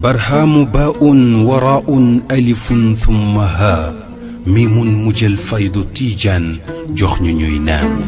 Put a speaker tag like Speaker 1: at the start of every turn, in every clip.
Speaker 1: برهام باء وراء ألف ثم ها ميم مجل فيض تيجان جخن نينام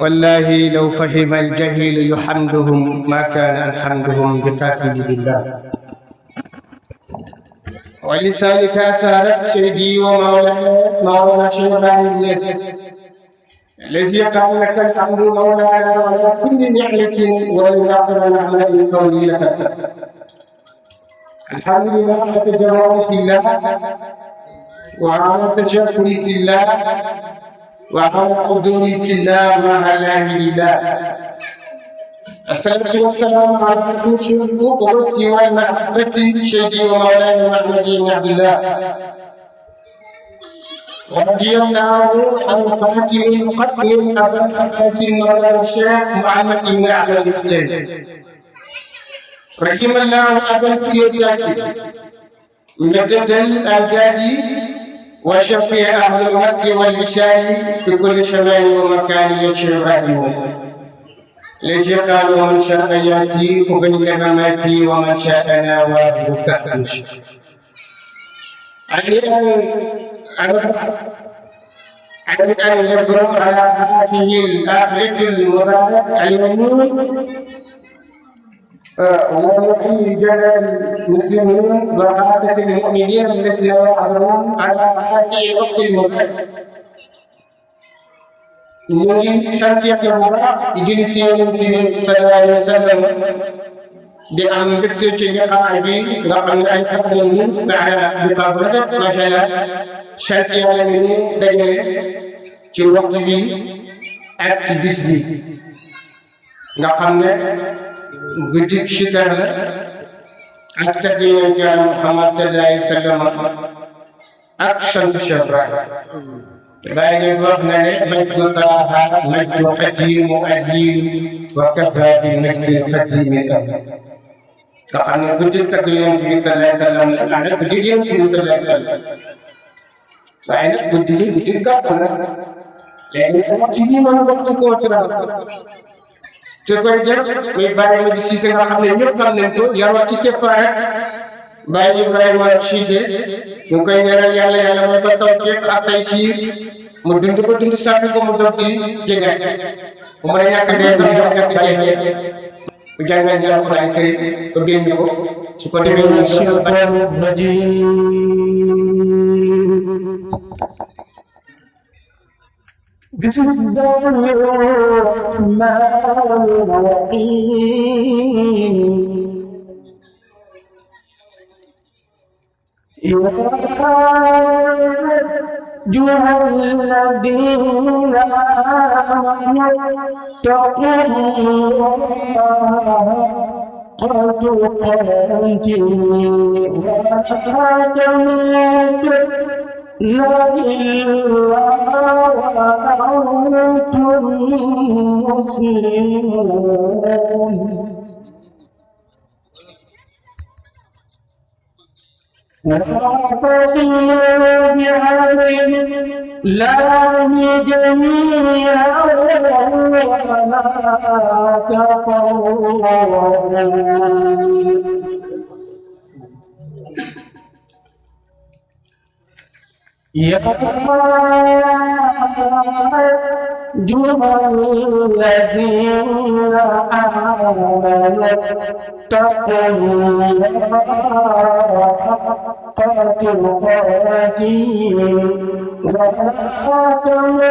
Speaker 2: والله لو فهم الجهيل يحمدهم ما كان حمدهم بكافي لله. ولسانك أسالت سيدي ومولاي مولانا شيخ إبراهيم الذي قال لك الحمد مولانا على كل نعمة ومن آخر نعمة قولي لك الحمد لله على التجرد في الله وعلى التشكر في الله وعلى القدور في الله مع الله لله. الصلاة والسلام على رسول قدوتي ومحبتي سيدي ومولاي محمد بن عبد الله ورضي الله عن خاتم القتل أبا الحكمة مولانا الشيخ محمد بن أحمد الحسين رحم الله أبا الفيوتات مدد الأجداد وشفيع أهل الوقت والمشاي بكل شمال ومكان يشير إبراهيم الذي قالوا من شاء ياتي قبل مماتي ومن شاء ناواه كأنش. أن يبرم على هذه الآخرة المبارك اليمين ويحيي جلال المسلمين وعافية المؤمنين التي لا يعذرون على هذه الوقت المبارك. ñu sant Yàlla bu baax di julli ci Yonent bi sallallahu alayhi wa sallam di am mbégte ci liqaay bi nga xam ne ay xar la ñu baada liqaa bu rafet macha allah sant Yàlla mi ñu dajale ci waxtu bi ak ci bis bi nga xam ne guddi sikar la ak tagg Yonent Yàlla Muhammad sallallahu alayhi wa sallam ak sant Cheikh Ibrahim باقي وقنا مجد طه مجد قديم أزيل وكفى بمجد القديم أزيل. فقال قلت التقييم في صلى الله عليه وسلم أنا قلت اليوم في صلى الله عليه وسلم فأنا قلت لي قلت الكافر لأن سمعتني من وقت كوثر تقول جد ويبقى من السيسي رحمه يبقى منه يروى تكفى باقي إبراهيم الشيسي ممكن يرى يالا يالا ما بتوفيق التيسير mu dund ko dund sàkk ko mu doog di jëngaat bu mën a ñàkk dee sax jox ñàkk jeex bu jàngal ñu alquran karim ko bind ko su ko demee ñu shaytaan rajim bismillahir rahmanir rahim جمع الذين آمنوا اتقوا الله حق تقاته ولا تموتن إلا وأنتم مسلمون. واعتصموا بحبل الله جميعا ولا تفرقوا جمع الذين آمنوا اتقوا الله حق تقاته ولا تموتن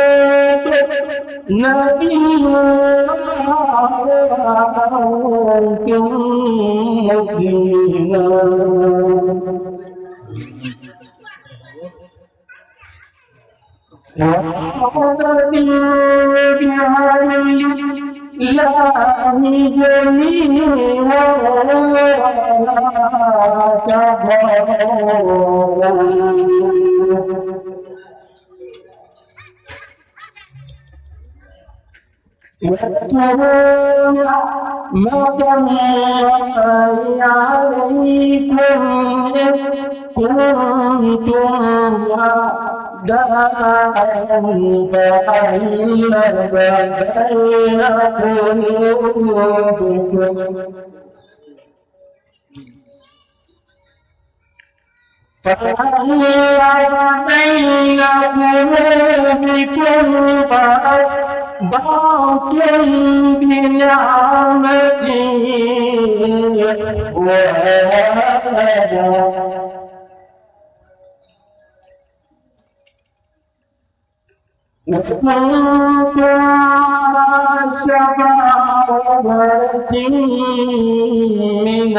Speaker 2: إلا وأنتم مسلمون. واعتصموا بحبل الله جميعا ولا تفرقوا
Speaker 3: واذكروا نعمة الله عليكم إذ كنتم أعداء فألف بين قلوبكم فأصبحتم بنعمته وكنتم على شفا حفرة من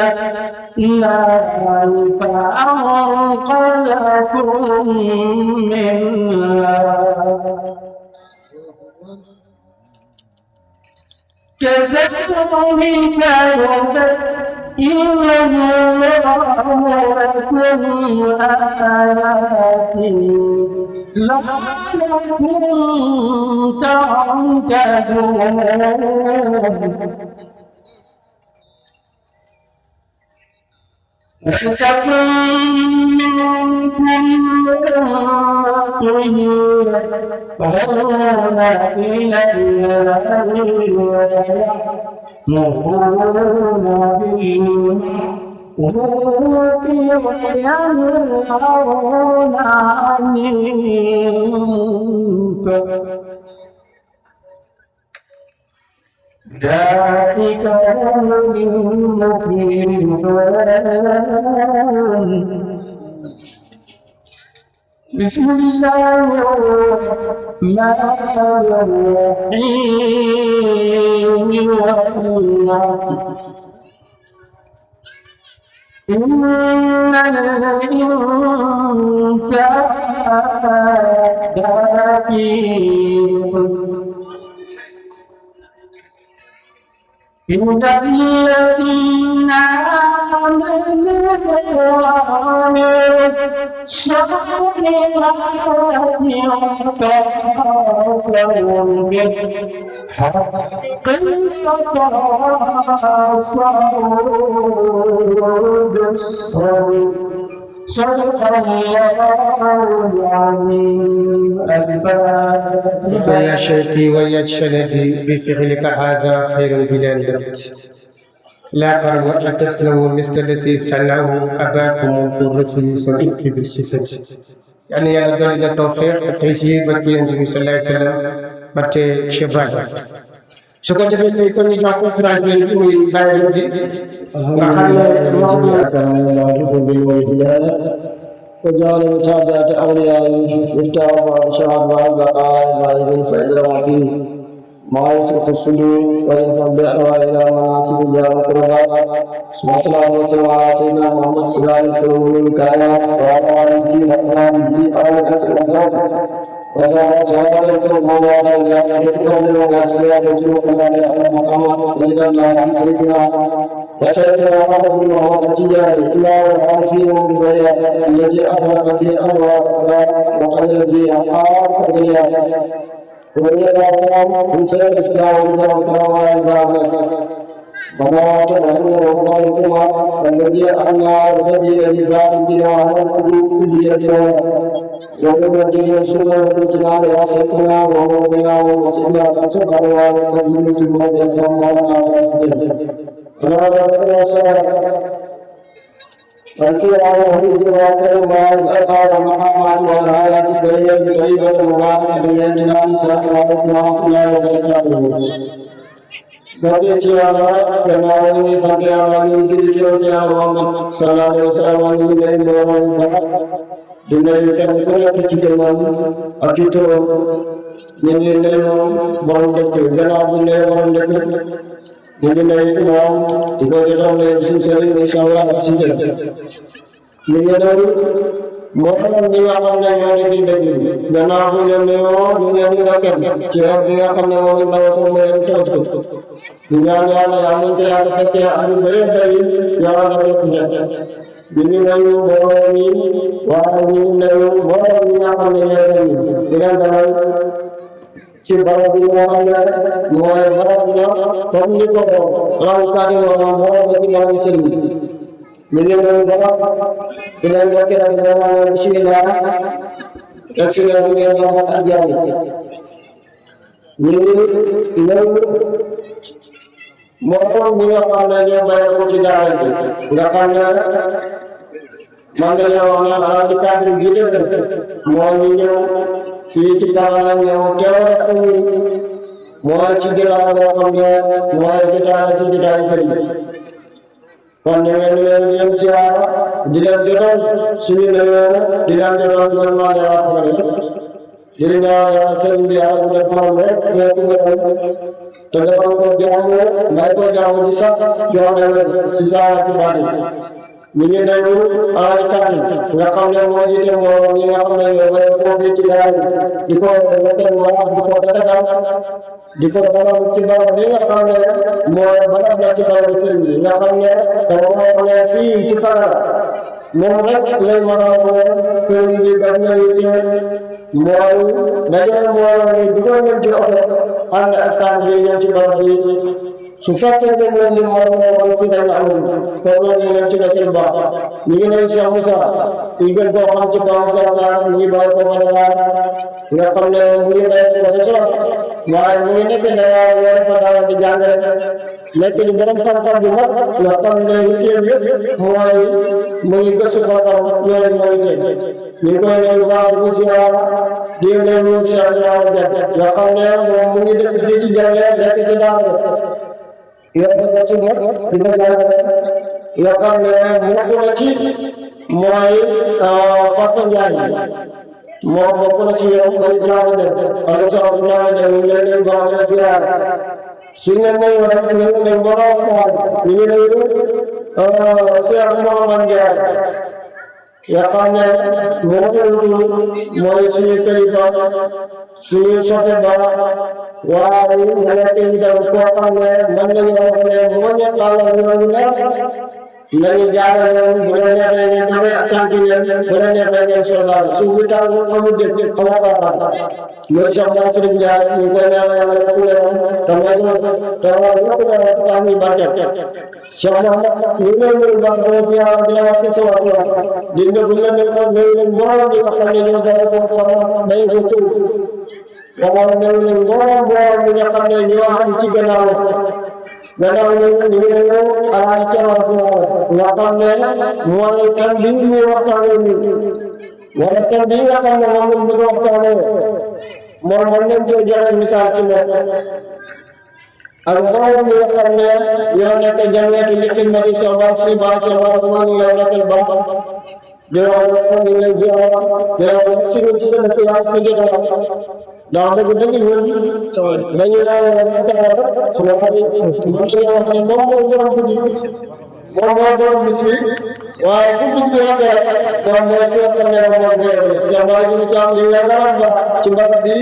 Speaker 3: النار فأنقذكم منها كذلك يبين الله لكم آياته لعلكم تعتدون ولتكن منكم أمة يدعون إلى الخير ويأمرون بالمعروف وينهون عن المنكر ذلك هم المفلحون. بسم الله الرحمن الرحيم إن الإنسان إن الذين آمنوا وعملوا الصالحات وتواصوا بالحق وتواصوا بالصبر صدق الله العظيم. الفاتحة.
Speaker 2: يا شيخي ويا شلتي بفعلك هذا خير البلاد لا قرب أن تسلموا مثل الذي صنعه أباكم في الرسل صديق بالصفة يعني يا دولة التوفيق التيسير بكي النبي صلى الله عليه وسلم بكي شباب شكرا جزيلا لكم يا كونفرنس بي muy baye di
Speaker 4: وجعل متابعة أوليائه مفتاح بعض شهر بعض بقاء الغالبين فإدرام فيه ما يسرق الصدور ويسمى بأنواع إلى مناسب الله وقربات ثم الصلاة والسلام على سيدنا محمد صلى الله عليه وسلم وعلى آله وأصحابه آل حسن الأخلاق وجعل صحابته مولانا إلى يتقبل ولا سيئات يجوب الله على مقام رضي الله عن سيدنا وسيدنا محمد وهو إلا والعارفين بالبيان الذي أثبت به أنواع وقد به أحقاق الدنيا وهي من سيد الإسلام والسلام على البعث وما تنهي وقائكما الذي أحنا الذي لزاد بنا على الحدود كليتنا ومن الدين سنة وكتنا لأسفنا ومضينا ومسئنا فسبحا وكبير في المدى ومعنا فكر على هدي وكلمة الأقى ومحمد والآيات البينة طيبة مباركة بيننا سأخبرنا لا يتكلم Bagi ciara kenali sakiara ini ciara Muhammad Sallallahu Alaihi Wasallam ini orang dinaikan kaya kecilan akitu nyenyenyo bondek jangan boleh bondek nyenyenyo imam tiga jalan yang sering insyaallah sijar nyenyenyo Mohon dia akan menjadi daging. Dan aku yang lewat dunia ini akan jika dia akan menjadi bawa pemain terus. Dunia ini yang mungkin ada setiap hari berdari yang ada punya. Ini lalu bawa ini, wah ini lalu bawa ini akan menjadi dengan dalam ci barab bi nga xam ne mooy barab na comme ni ko rawkaani moo ci barab sëriñ bi ñu ngi leen barab di leen dokkee ak dina bismillah ak si leen ngeen xam ak jàmm ñu ngi ñëw moo tax ñi nga xam ne ñoo bàyyi ko ci daara ji nga xam ne man de yow na xanaa ci cadre gi dëgg moo ñu ñëw fii ci Kaolack ñëw teewal ak mooy ci ginnaaw boo xam ne mooy jotaay ci jotaay sëriñ kon ñu ngi leen di leen siyaar di leen jotal suñu nuyoo di leen jotal gouvernement de wax di leen ñaan sëriñ bi yàlla bu def moom rek te dafa ko jaamu may ko jaamu di sax yoo xam ne ci saa ci baat ñu ngi nuyu Alaaji Kàddu nga xam ne moo jiite moo ñi nga xam ne ñoo bay ko fii ci daara di ko wetal wax di ko tatagal di ko dalal ci barab bi nga xam ne mooy barab la ci kaw sëriñ bi nga xam ne dafa moo ne fii ci Kaolack moom rek lay mën a woo sëriñ bi daf na yitte mooy dajale mbooloo mi dugal leen ci oto ànd ak tànk bi ñëw ci barab bi su fekkee ne leen ni moo ci dañ amul kon loolu leen ci nekkil baax ñu ngi lay Cheikh Moussa ñu gën koo xam ci kaw Moussa ñu ngi bàyyi ko Badara nga xam ne mu ngi bàyyi ko Badara waaye mu ngi nekk ne weer fa daara di jàngale nekk di borom xam-xam bi mag nga xam ne yitteem yëpp mooy mu ngi gëstu xam-xam loolu mooy teg ñu ngi koy nuyu baax di ko siyaar di nuyu Cheikh Ibrahima nga xam ne moom mu ngi dëkk fii ci Jalle nekk ci daara yoo xam ne ci nag dina jàngale yoo xam ne bokk na ci mooy Papa Ndiaye moom bokk na ci yow mooy Ibrahima Dem ak sa Ibrahima Dem ñu leen di baax di ziar suñ leen nuyoo rek ñu ngi leen borom ñu ngi nuyu Cheikh Mouhamad Ndiaye yoo xam ne mooy suñu kilifa suñu soppe ba waaye ñu nekk itam koo xam ne mën nañu wax ne moo ñu xaaral ñooñu nekk nañu jaarale bu la neexee ngeen demee ak tànk ngeen bu la neexee ngeen soxlaal suuf bi taal amul dëkk xamoo ko waxaat mooy Cheikh Mansour Ndiaye ñu koy ñaanal yàlla yokku leen te mooy te yokku leen tax muy barke Cheikh Mouhamad ñu ngi leen di baax dama ci yàlla dina wax sa wax di nga bu leen ko nuyu leen borom di wax ne ñoo dara ko xam day ko tuur waxoon nañ leen borom bi nga xam ne ñoo am ci gannaaw ñu ngi leen Alaaji Kewar si nga xam ne mooy thème bi ñu waxtaanee nii wala thème bi nga xam ne moom lañ bëgg a waxtaanee moom mën nañ cee joxe misaal ci moom ak mboolem ñi nga xam ne ñoo nekk jamiyatu li xidmati Cheikh Bassi Bassi Ousmane ñu ngi nekkal ba di wax ñu ngi lay jéem di wax ci sa dëkk yaa sa jotaay ndax dëgg ñun dañuy suma xarit ñu ci wax ne moom mooy borom guddi moom mooy borom bis bi waaye fu bis bi rek moom mooy ki nga xam ne moom mooy Cheikh Bassi ñu am li nga ba ci barab bi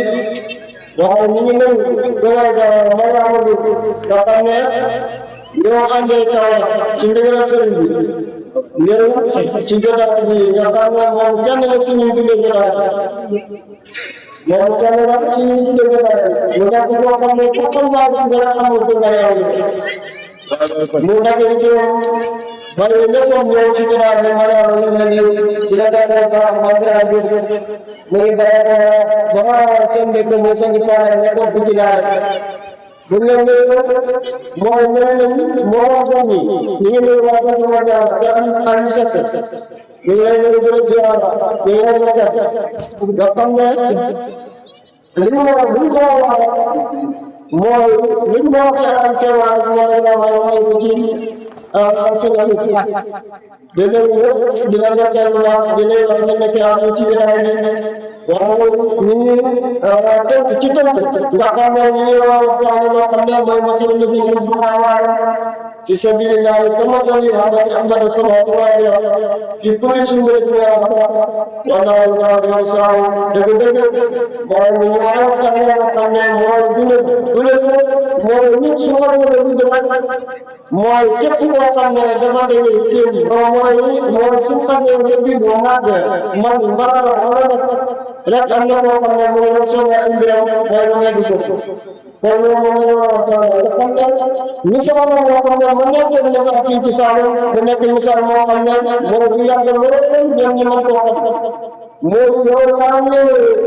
Speaker 4: waxoon ñu ngi nëw gënal mooy Amadou nga xam ne ñoo àndee Kaolack ci ndigalal sëriñ bi ngir ci jotaay bi nga xam ne moom kenn la ci ñuy tuddee jotaay moom kenn la ci ñuy tuddee jotaay mu nekk koo xam ne ku xam naa ci dara xamul ko nga yow mu nekk ci bari ñëpp ñëw ci jotaay bi ma la ñu ne nii di la defee baax ma dara bi mu ngi bare ba seen dëkk mu seen paane nekkoon fi ci daara bu ñu leen mooy moo waxoon ni ñu ngi leen wax seen ma jaar ci am set ñu ngi leen di gërëm ci yàlla ñu ngi leen di def nga xam ne li mu wax li mu ko wax mooy li mu waxee am teewaay mooy la mooy ko ci seen ami di leen yëpp di leen nekkal wax di leen wax ne nekk am ci biir waaw ñu ngi tënk ci tënk nga xam ne ñu ngi wax loo xam ne mooy machine bi ci في سبيل الله كمثل هذا أنبت سبع سماوات في كل سنبلة والله يدعو يسعى دغدغ ما من يعرف كان ما دول ما من سوى دغدغ ما يكتب كان دغدغ ما سوى دغدغ ما مرة رك أنه كان ما يسوى إندرا ما يدخل misalnya orang mana yang misal fikir saya, mana yang misal orang mau bilang orang yang mana mau orang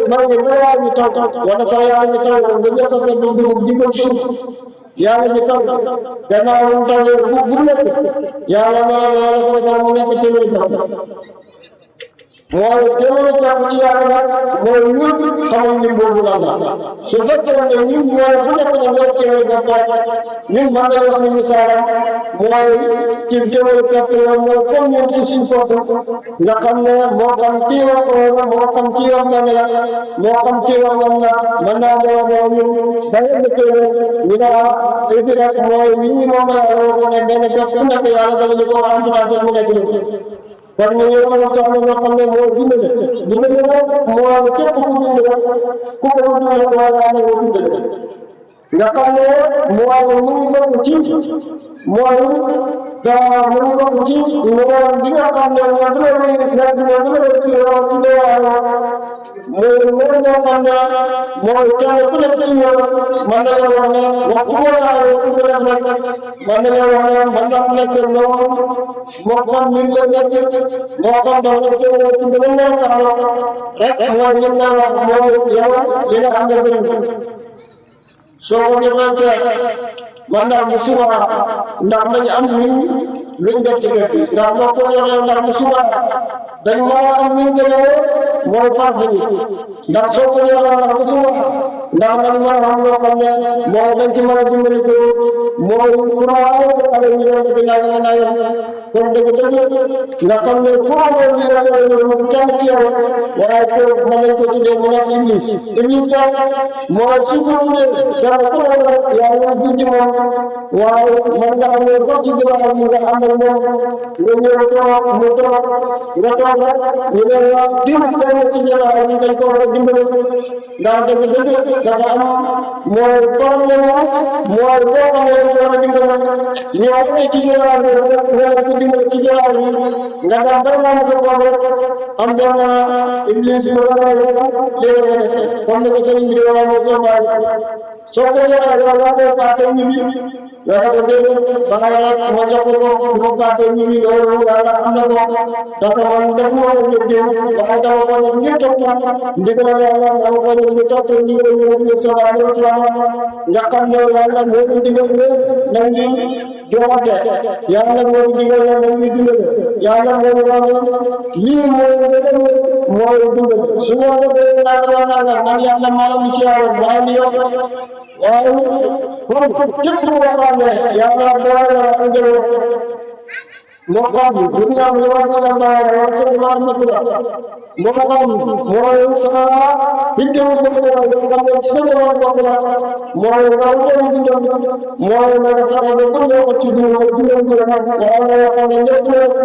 Speaker 4: mau orang itu, wala saya itu, dia sampai begitu yang itu, karena orang tahu bulat, yang orang kecil itu. Mau jalan kerja mau nyut kamu nimbu bulan. Sebab kalau ni mau bulan kalau kerja dapat ni mana yang misalnya mau kerja dapat mau pun kisah foto. Lakan mau kantiwa mana banyak betul. Mina ibarat mau minimum orang yang dapat pun ada yang ada di orang tu mulai dulu. Karena orang cakap orang mau gimana mau kita gimana, kurang orang gimana. Jangan mau minimum cinta, mau cinta, mau dia kan yang mau cakap mana mana musuh namanya amin lengkap juga nama orang musuh dan mau amin juga mau faham dan soalnya orang musuh nama orang mau mencemar diri mau kurang kalau yang bilang kontek nggak kamu kurang bilang kecil walaupun mereka tidak mengenal English kan mau susun kalau kurang yang video wah mereka mereka juga mereka ambil motor ini dia saya cakap lagi kalau di mana dah jadi motor di mana ni apa cakap lagi nggak ada orang semua ambil English orang kalau kesini dia orang semua soalnya ada pasal ini Lalu bagaimana macam itu pasal ini orang anak datang orang jadi ada orang yang di dalam orang yang di jangan orang nanti dia ada yang mau semua orang yang malam siapa yang Mokam dunia mewakili bara semua manusia. Mokam mau sama hidup mokam semua manusia. Mau orang hidup mau mereka betul betul hidup orang yang betul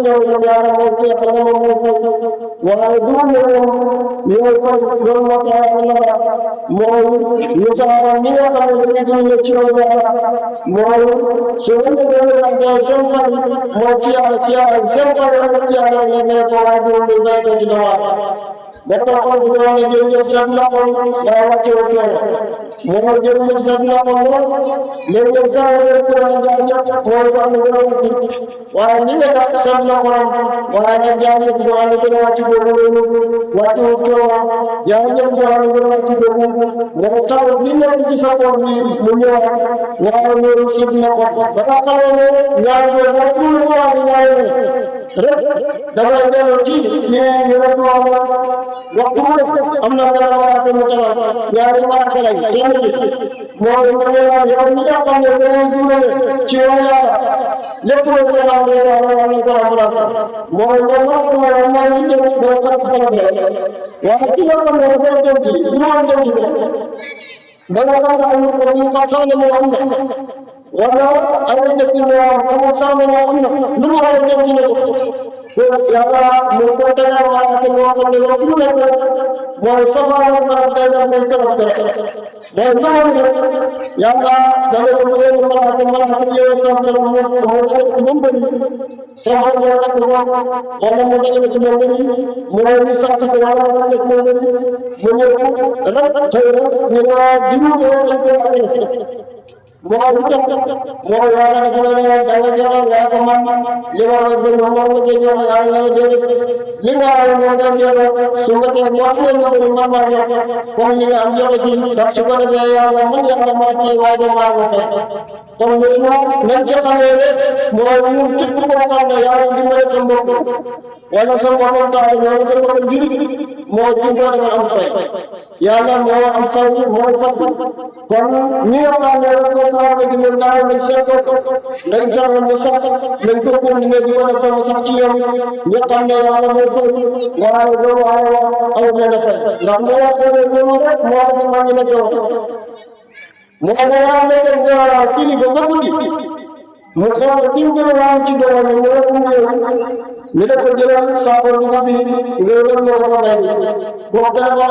Speaker 4: kalau dia sedang lewat jalan, mau jadi sedang lewat jalan kurang jauh, orang wah ini tak sedang orang jalan kurang lewat waktu jalan kurang mereka bila kisah ini punya orang sedang betul kalau jalan waktu dalam jalan ini waktu amna Allah nyari marah lagi mau yang ni apa yang dulu ciaya lepas orang mau orang ini waktu orang berjanji dua janji bagaimana orang kasar mau wala ay nekk ñoo sama ñoo lu ma ay nekk ñoo ko yàlla mu ko tegal waa ak ñoo xam ne ñoo lu nekk mooy safara ma day na mooy torop torop mooy yàlla da nga ko bëgg ma ak yow torop torop mo bëri safara ñoo ak ñoo wala mu def ci mo bëri mu ñu sax ci wala nekk mo bëri mu ñëw rek xëy na ñu diñu ko moo tax moo yàlla dafa la ne da nga joxe nga ko man li ma la bëgg moom la ci joxe yàlla la déedéet li nga am moo dem joxe su ma dee moo am la bëgg man maa joxe comme li nga am joxe ci ndax su ko defee yàlla man yàlla maa ci waaye doo maa ko fekk kon loolu nañ ci xamee ne mooy ñun képp koo xam ne yàlla dimbale sa mbokk wala sa mbokk taal wala sa mbokk jullit moo ci ko defal am fay yàlla moo am fay moo fay kon ñi nga xam ne ko saxaba gi ñu daal nañ seen ko nañ fexe mu sax nañ ko continuer di ko def mu sax ci yoon ñi xam ne yàlla moo ko waaye doomu aadama aw benn fay ndax moo wax ne loolu rek moo wax ma ñu nekk moo ne yaa nekk kilifa ba guddi mu xool ki mu gën a am ci doom yi mu ne ko jëlal saafara bi nga fi nga doon moo ko may boo gën a wax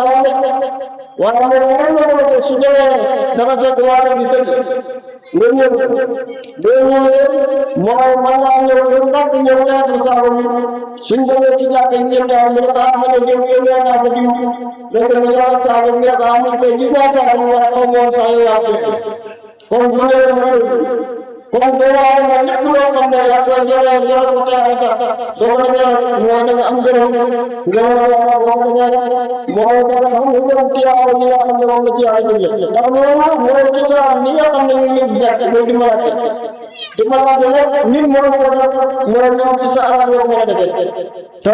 Speaker 4: waaye nag su demee dafa fekk waa bi tëdd nga ñëw boo ñëwee mooy mën naa ñëw ba ndànk ñëw ñaata saafara bi suñ demee ci jàkk yi ñëw daal ñu ne ko am na jëm yéen yaa naa ko diw léegi ñu yor saafara bi nga ko am ko gis naa saafara bi waaye xaw moom sax yow yaa fekk kon bu dee kon boo waxee ne lépp loo xam ne yaa koy joxe joxe ko tey sax soo ko defee mooy da nga am gërëm gërëm boo xam ne moo da nga xam ne gërëm tiyaaw li nga xam ne moom la ci yaay digle ndax loolu mooy ci sa li nga xam ne ñu ngi fekk mooy dimbalante dimbalante nag nit moo ko def mooy ñoom ci sa alal yoo ko defee te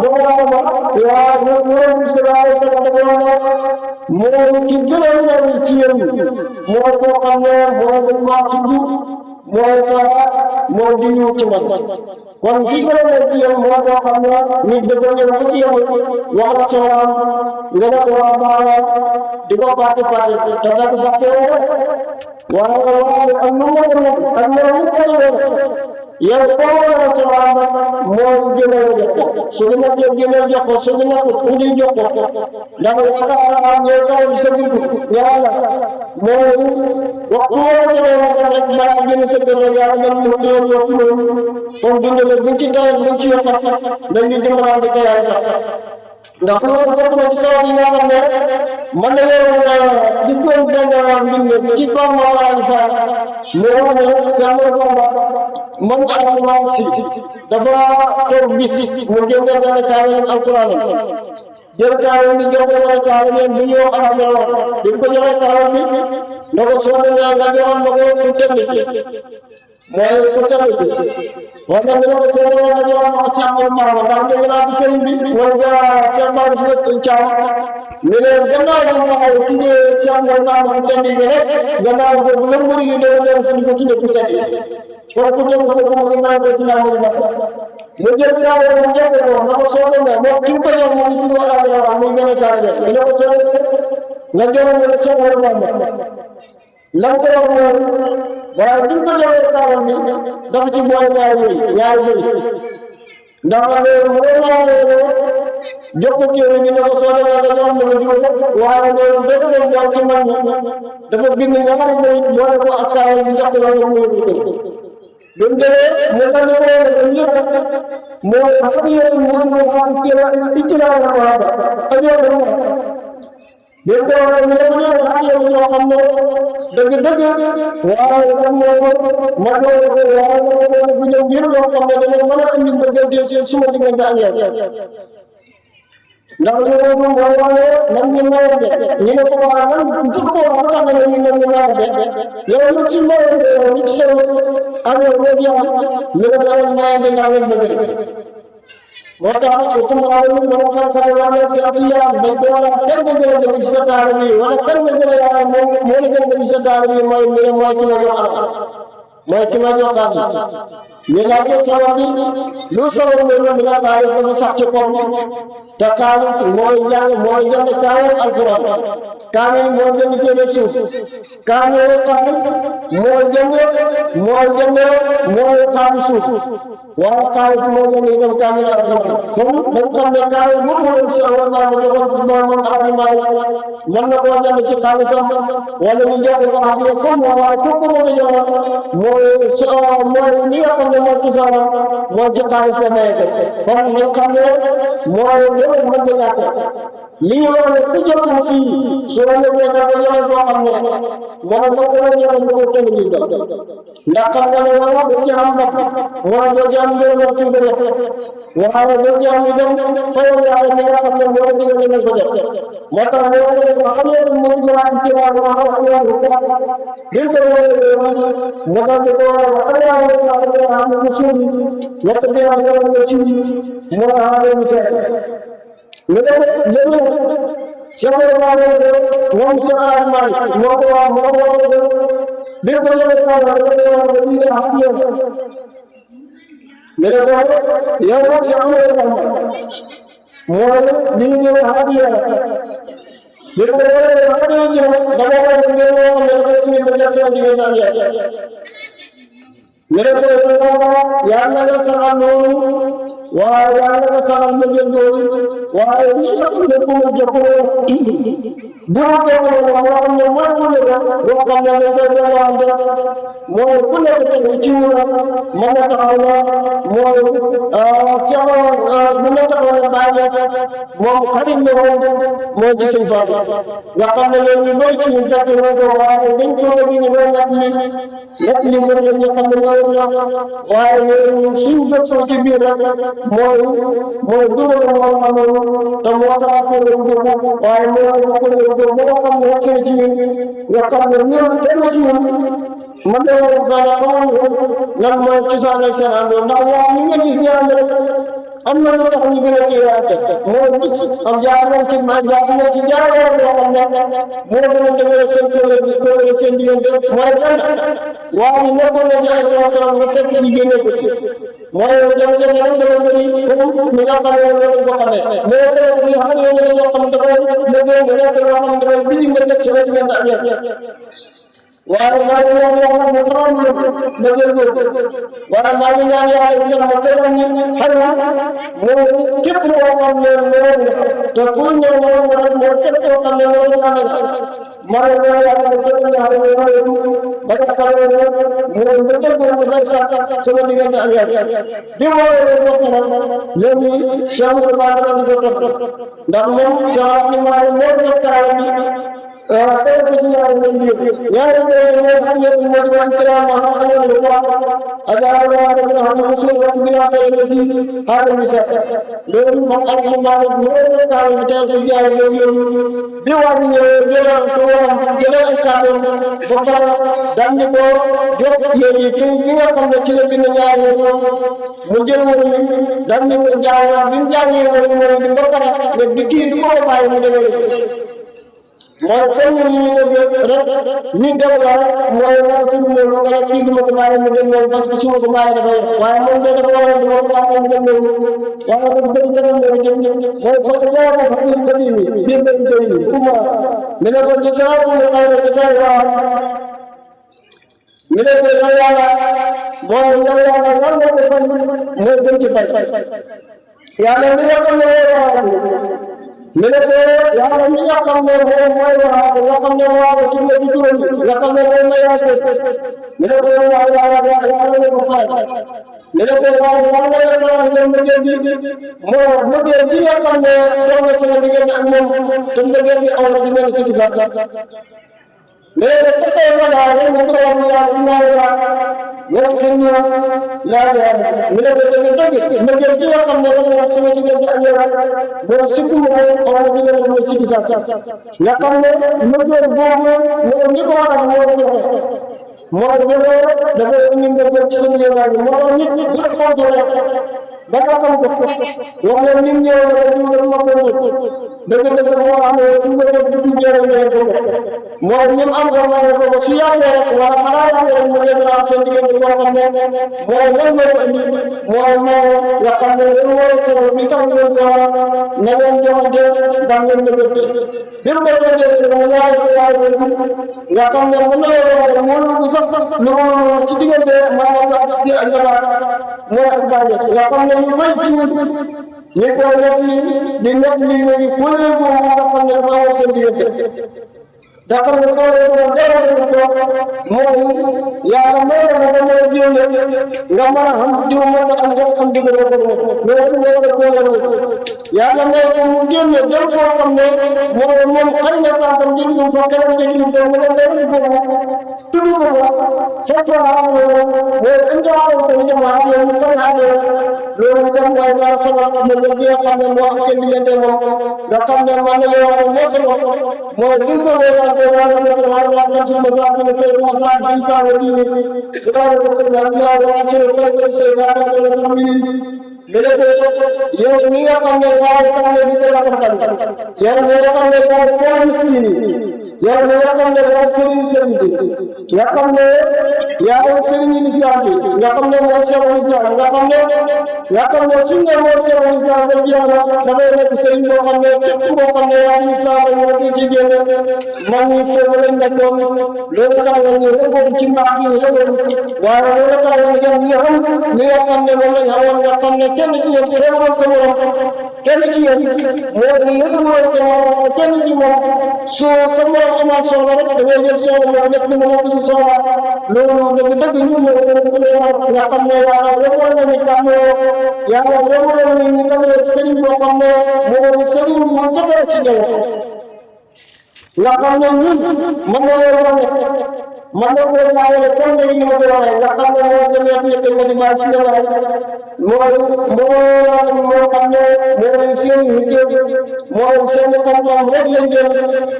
Speaker 4: doo ko yaa ñu sa defee mooy ki gën a ñëw ci yéen mooy koo xam ne mooy dañ maa tudd mooy tax moo di ñëw ci man kon ki gën a ñëw ci yéen mooy koo xam ne nit dafa ñëw ba ci yow wax la soxlaam nga ne ko waa baax di ko fàtte te fekk fàtte waaye am na moo ak moo yow koo war a soxlaam moo gën a jox ko su ñu nekkee gën a jox ko su ñu nekkee indi jox ko ndax xanaa ñëw taw bi sa dugg yàlla mooy waxtu woo jëlee rek balaa génn sa kër rek yàlla dañ mu ñëw yokk loolu kon dundale buñ ci tawee buñ ci yokkat dañuy dimbalante ko yàlla ndax loolu bokk na ci sabab yi nga xam ne man na yow gis nañ benn mbind ci comme Mawalane Fall moo wax ne seen man Alioune si dafa toog bis mu génne benn kaamil alquran jël kaamil bi jox ko wala kaamil yéen bu ñu wax alhamdulilah bi ko joxee kaamil bi na ko soo demee nga joxoon ma ko pour technique mooy pour technique wax nga ne ko soo demee nga joxoon ma ko Cheikh Mamadou ndax dégg naa ci sëriñ bi mooy nga Cheikh Mamadou si Thiam mais nag gannaaw bi ma xaw tuddee Cheikh Mamadou pour technique rek gannaaw boobu lan mënu ñu doon doon suñu ko tuddee pour technique kooku tegu ko mu ngi maa ngi ci laa muy wax mu jël kaay mu jël ko na ko soo demee moom ki ko jox mu ngi tudd Alioune muy gën a taal def nga ko soo nga joxoon nga soo war a lan ko wax moom waaye ki ko joxee taawal ni dafa ci boole ñaari bëri ndax mu jox ko téere ñu ne ko soo demee nga jox ma jiw waaye loolu dëgg la ñoom ci man dafa bind ñaari bëri boole ko ak taawal bi jox ko loolu mu yóbbu ko bi mu demee mu daal di ko yëpp moo xam yéen mu xam ittila la ko ak yow bi mu ko ñu ak yow ñoo xam ne dëgg waaye tam ma ko waaye bu ñëw ngir loo xam ne dana mën a indi mbëggeel ci suma diggante ak yow ndax loolu mooy wane nan ñu nawet de ñu ne ko waa nan pour ko wax tax na ñu ne ñu nawet de yow lu ci nawet ci sa ak yow léegi yow ñu ne dara nawet de nawet bëgg moo tax ku mu aw ñu mo xam xale wala ci atiya dañ ko wala kan nga gën a dem sa taal bi wala kan nga gën a yaa mo gën a dem sa taal bi mooy mbir mooy ci la jox mooy ki ma jox xaalis ñu laaj ko sabab bi lu sabab mooy ñu la xaalis dafa sax ci kaw te xaalis mooy jënd kaamil alquran kaamil moo jënd téere suuf kaamil xaalis mooy xaalis suuf waaye xaalis moo jënd itam kaamil alquran kon dañ xam ne kaamil bu mu doon si Allah ma joxoon moom arrahman mën na koo jënd ci xaalisam wala ñu jox ko hadiya comme waaye kooku moo la joxoon mooy li nga xam ne mooy cosaanam mooy ci xaalis la maye ko kon nañ xam ne mooy loolu mën na ñàkk lii wax ne ku jot mu fii soo ñëwee dafa joxe boo xam ne moom moo ko la joxe lu ko kenn gis ndax xam nga ne wala doo ci am ndox wala doo ci am njëriñ wax ci gën a waaye doo ci am itam fayal yàlla mi nga xam ne moo digal nañ ko def moo tax moo ko def xam ne mooy maraat ci waa wax ak yàlla bil ko moo tax di ko wax ak yàlla xam ne suuf ñett bi am nga ci moo tax mu seet léegi Cheikh Ibrahima moom Cheikh Ahmad moo ko wax moo ko bir ko yële ko wax dañuy sax yow mais ko yow Cheikh Ibrahima mooy li ñu hadiya bir ko yële hadiya ji dama ko ngeen wax ne ko ci ko jass ci ngeen am mere ko yàlla nga saxal noonu waaye yàlla nga saxal ma jël doon waaye li sax ne ko ma jox ko bu ko xam ne mooy mu ne do xam ne ne ko wante mooy ku nekk ci wura mën na taxaw na mooy sax bu na taxaw na baajas moom xarit ne mooy ci sëñ Fatou nga xam ne leen ñu doy ci ñu fekk na ko waaye dañ ko bëgg ñu nat li mo ñu xam ne waaye suñu dëkk ci biir rek mooy dugal moo amoon te moo tax ko waaye moo ko xam ne wax ci ñun nga xam ne ñoom kenn ci ñun man de woon sax lan mooy cosaan ak seen àndoon ndax waa ñu nga gis ñaan rek am na lu tax ñu gën a kiiwaate moo gis am jaar nañ ci ma jaar nañ ci jaaroo yoo xam ne moo gën a dëgëral seen kóolóor seen diggante mooy lan waaye nekkoon na ci ay programme nga fekk ñu génne ko ci mooy jafe-jafe rek dafa bëri comme ni nga xam ne loolu ko xamee mais tamit ñu xam ne ñoo xam dafay liggéey nga nekk loo xam dafay digg nga teg sama diggante ak yéen waaye maa ngi ñaan yàlla ma sama ma jël ko waaye maa ngi ñaan yàlla itam ma fexe ñu xam mooy képp koo xam ne loolu te ku ne loolu rek mooy képp koo xam ne loolu ñaan la maa ngi ñaan yàlla ma fexe ñaan loolu ba nga xam ne mooy ma jël ko ma fekk sax sama diggante ak yàlla bi ma wax léegi Cheikh Ibrahima di ko topp ndax moom Cheikh Ibrahima moo def taal bi tey ko ci ñaari ngay dégg ñaari ngay ñoo xam ne moo di wax kalaam ma xam ne lu wax ak ala wa ko xam ne musul wax bi na say ci xaaral mi sax loolu moom ak li ma moo def taal bi tey ko jaay loolu bi wax ñëw jëlal ko jëlal ay kàddu ba pare daan ni ko jox léegi ki nga xam ne ci la bind ñaari mu jël woon daan ni ko jaay bi mu jaayee woon mooy di ba pare ne di kii du ko bàyyi mu demee mooy comme ni ñu def rek ni def la mooy wax ci loolu nga kii duma ko bàyyi mu dem noonu parce que su ma ko bàyyi dafay waaye moom de dafa war a duma ko bàyyi mu dem noonu waaye nag dëgg dëgg loolu jëm mooy foog yaa ko fa ñu ko nii fii dañ koy nii kuma mi ne ko gisaa mu ne xayra gisaa waaw mi ne ko yow yàlla mooy yow yàlla lan nga ko fan mooy gën ci fay yàlla mi nga xam ne mi ne ko yàlla mi nga xam ne moom mooy wax nga xam ne waa ko tudd ci turam nga xam ne moom mooy wax mi ne ko yàlla ne ko fay mi ne ko waaye yàlla nga saxal ne mbëggeel gi moo mbëggeel gi nga xam ne dox na sama diggante ak moom te mbëggeel gi aw na ci benn sikki sax mais nag fekkee ma daal rek nga ko wax yàlla inaa la loolu kenn ñu laa mi ne ko dëgg mbëggeel gi nga xam ne dafa wax sama diggante ak yow boo sikku mu aw na ci benn mooy sikki sax nga xam ne mbëggeel boobu moo ñi ko waral moo joxe moo joxe dafa indi mbëggeel ci seen yéewaay moo tax nit du la xontu rek ba nga xam ko wax leen nit ñëw la ñu dem ma ko dëgg moo amee ci mbir ci tuddee ko mooy ñim am ko su yàggee rek wala xanaa yàggee rek mu leen am seen diggante boo xam ne mooy lan moo ko indi mooy nga xam ne lu war a solo bi tax ñu ko na ngeen joxante ndax ngeen dëggante bi mu dëggante mu yaay nga xam ne mën na moo bu sax lu ci diggante maanaam ak si ak jabar mooy ak bàyyi nga xam ne ñu bëri ci ñun ñu ko nekk di nekk li léegi kuréel boobu nga xam ne dafa am seen diggante dafa ne ko dara mooy yàlla may na nga mën a génne nga mën a xam diw mën a am nga xam digg na ko loolu yàlla may ko mu génne dem foo xam ne moom xëy na tànkam jëliñu fa keneen jëliñu fa mu ne day ko tudd ko fekk mooy injaaw ko ñu ma am ñu fa xale loolu tam mooy la sama mo la gi xam ne moo seen diggante moom nga xam ne man la yow moo sama mooy bu ko wala ko wala ko wala ko ci mazak ne sey mazak di ka wadi sura ko ko Allah wa ci ko sey ba ko ko mi léegi yow mi nga xam ne waaw xam ne bi ko rafetal yow mi nga xam ne waaw miskin yow mi nga xam ne waaw sëriñ bi nga xam ne yaa sëriñ islam bi nga xam ne mooy cheikh islam nga xam ne suñ ne mooy cheikh islam ba jeex na dafay nekk sëriñ boo xam ne képp koo xam ne yaa islam rek moo ko ci génne mag ñi foofu lañ nekkoon loolu tax na ñu rëbboon ci mbaax gi waaye loolu tax na ñu dem ñi xam li nga xam ne moom lañ xamoon nga xam ne kenn ci yéen xewoon sa morom kenn ci yéen moo ni yëngoon sa morom kenn ci moom soo sa morom amaat soxla rek da ngay jël soxla moom def ni mu nekk si soxla loolu dëgg ñu ñëw nga xam ne yàlla yëngoon na ni xam ne yàlla yëngoon na ni ñu xam ne sëriñ boo xam ne moo sëriñ moo jëfee ci jël nga xam ne ñun mën na leen man de mooy laajale comme ni ñu ma ko waxee nga xam ne moo gën a yëkkati ma di baal si la waay moo xam ne mooy seen yitte mooy seen xam-xam rek lañ jël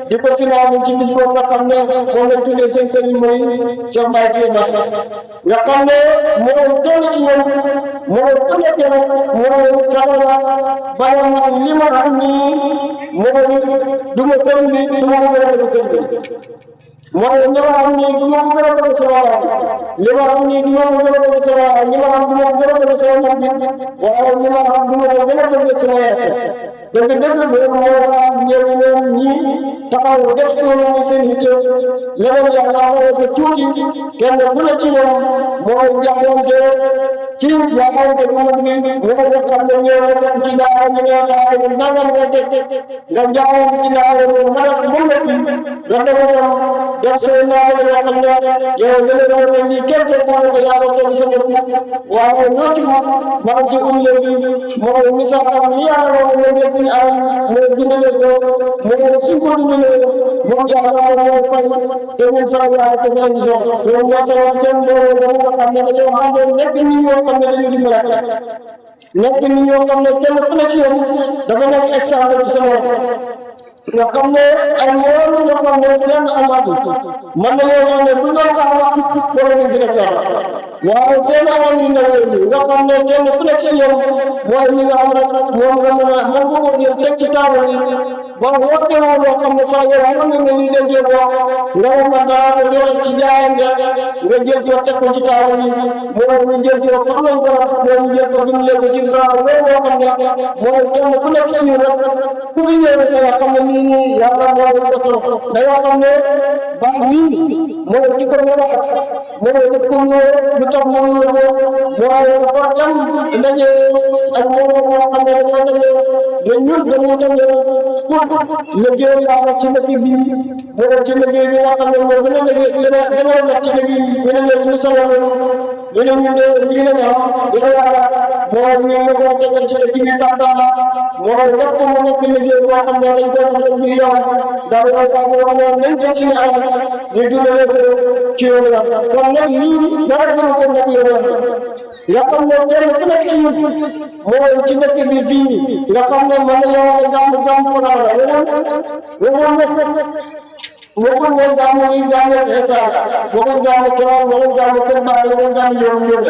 Speaker 4: di ko financé ci bis boobu nga xam ne moom lañ tuddee seen sëriñ mooy Cheikh Baye Sy Ba nga xam ne moo toll ci ñoom moo toll ci ñoom moo fexe ba li ma xam nii mooy du ma sëriñ bi du ma gën a sëriñ mooy li ma xam ni du ma ko gën a bëgg sama li ma xam ni du ma ko gën a bëgg sama li ma xam du ma ko gën a bëgg sama waaye li ma xam du ma ko gën a bëgg sama dëgg loolu moo waral ñoom ñii taxaw def loolu mooy seen yitte leneen yàlla moo ko tuuti kenn ku ne ci ñoom mooy jàppante ci jàppante bu mag bi moo ko xam ne ñëw na ci daara ñu ne daara ñu nangam nga teg nga jàppante ci daara ñu mën a mën na fi nga demoon def seen naaw yoo xam ne yow dina doon ne nii kenn ku ne ko yàlla toog sa bopp waaye ñoo ci maa ngi ci léegi mooy misaal xam li yàlla moo si am moo dundale ko moo suñ ko dundalee moo jaaxal moo fay te ñun saa yaa ko ngeen gis loolu moo sabab seen mbooloo ba nga xam ne dañoo àndoon nekk nit ñoo xam ne dañuy dimbale nekk nit ñoo xam ne kenn ku nekk yow dafa nekk exemple ci sa morom nga xam ne ay mbooloo nga xam ne seen amatu man na yoo xam ne bu doon xam wax wala ñu fi def dara waaye seen amoon yi ndaw yi nga xam ne kenn ku nekk ci yow mooy li nga xam rek moom nga mën a mën ko jël teg ci taabal yi ba woote woo loo xam ne sax yow mën nga ni déggee ko nga ma daal joxe ci jaayante nga jël ko teg ko ci taabal yi moom ñu jël ko sax nañ ko moom ñu jël ko dimbalee ko ci gaaw loolu loo xam ne mooy kenn ku nekk ci ñu rek ku fi ñëw rek nga xam ne nii yàlla moo ko solo dañoo xam ne baax nii moo ci ko ñu wax moo def ko ñu lu tax moo ñu mooy dafa dem ndaje ak moo xam ne dañoo daje mais ñun dañoo daje pour liggéey yàlla ci dëkk bi moo ci liggéey bi nga xam ne moo gën a liggéey gën a nekk ci liggéey bi gën a nekk lu solo ñu ne ñu ne lii la ñu am dina yàlla moo ñu ne ko tegal ci dëkk bi tàntaala moo def ko mu nekk liggéey boo xam ne dañ ko def ngir yow daal di ko wax ne nañ ko ci am ñu dundale ko ci yow la kon nag lii dara gën ko nekk yow nga xam ne kenn ku nekk ñun mooy ci dëkk bi fii nga xam ne mën na yow jàmm ko la waxul woon jaamu yi jaamu Isa waxul jaamu Quran waxul jaamu kër Baay waxul jaamu yow ñëw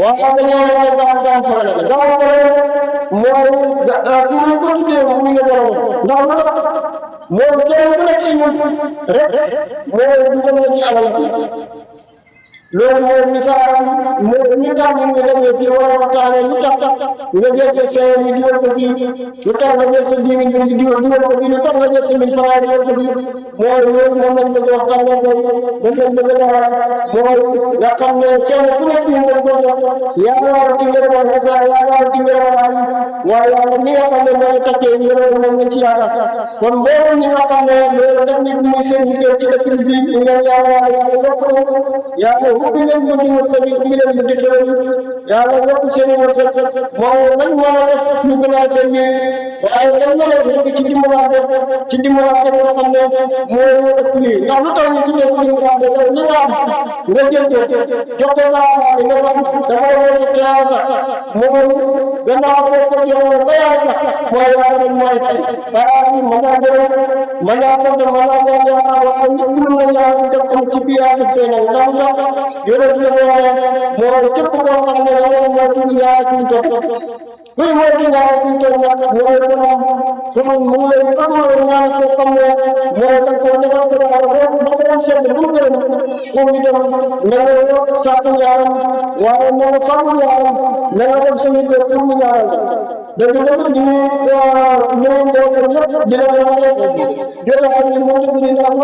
Speaker 4: waaw xam nga ñoo ne jaamu farala la jaamu farala mooy ku ñu ko tuddee mu ngi borom ndax mooy kenn ku nekk ci ñun rek mooy dugal na ci alal loolu mooy misaal mooy ñi tax ñu ngi demee fii war a waxtaanee lu tax nga jël sa 5 000 dugal ko fii lu tax nga jël sa 10 000 dugal ko fii lu tax nga jël sa 1000 francs dugal ko fii mooy loolu moom lañ bëgg a waxtaanee tey moom lañ bëgg a mooy nga xam ne kenn ku nekk ñu ngi ko jox yaakaar ci ngërëmal Isa yaakaar ci ngërëmal Ali waaye yàlla mi nga xam ne mooy takkee ngërëm moom lañ ci yaakaar kon mbooloo ñi nga xam ne loolu def nit muy seen liggéey ci dëkk bi fii ñu ngeen yaakaar yàlla ubbi leen bunti wërsëg yi ubbi leen bunti xéwal yi yàlla yokk seen i wërsëg mooy lañ mën a def ñu gën a jël waaye lañ mën a def ci dimbalante boo xam ne mooy ëpp lii ndax lu tax ñu tuddee ko dimbalante yow li nga am nga jël ko jox ko nga xam ne dafa war a teewata mooy gannaaw boo ko joxoon ba yàlla mooy yàlla rek mooy fay waaye mën naa gërëm mën naa sant mën naa gërëm yàlla waaye ñëpp lu la yàlla def ko ci biir ak tey nag ndax yonent bi mooy képp koo xam ne yàlla mooy tudd ñaar kuy topp kuy mooy di ñaar kuy topp nag mooy borom mu ngi lay bëgg ñaan ko xam ne mooy da ko defal ko dara ba ko seet bu gërëm mu ngi dem na nga sàkku ñaaram waaye na nga fàggu ñaaram na nga dem sa yitte pour mu ñaaral dëgg dëgg ñu ñëw mbokk yëpp di la jotaay bi moo dëgg di ndax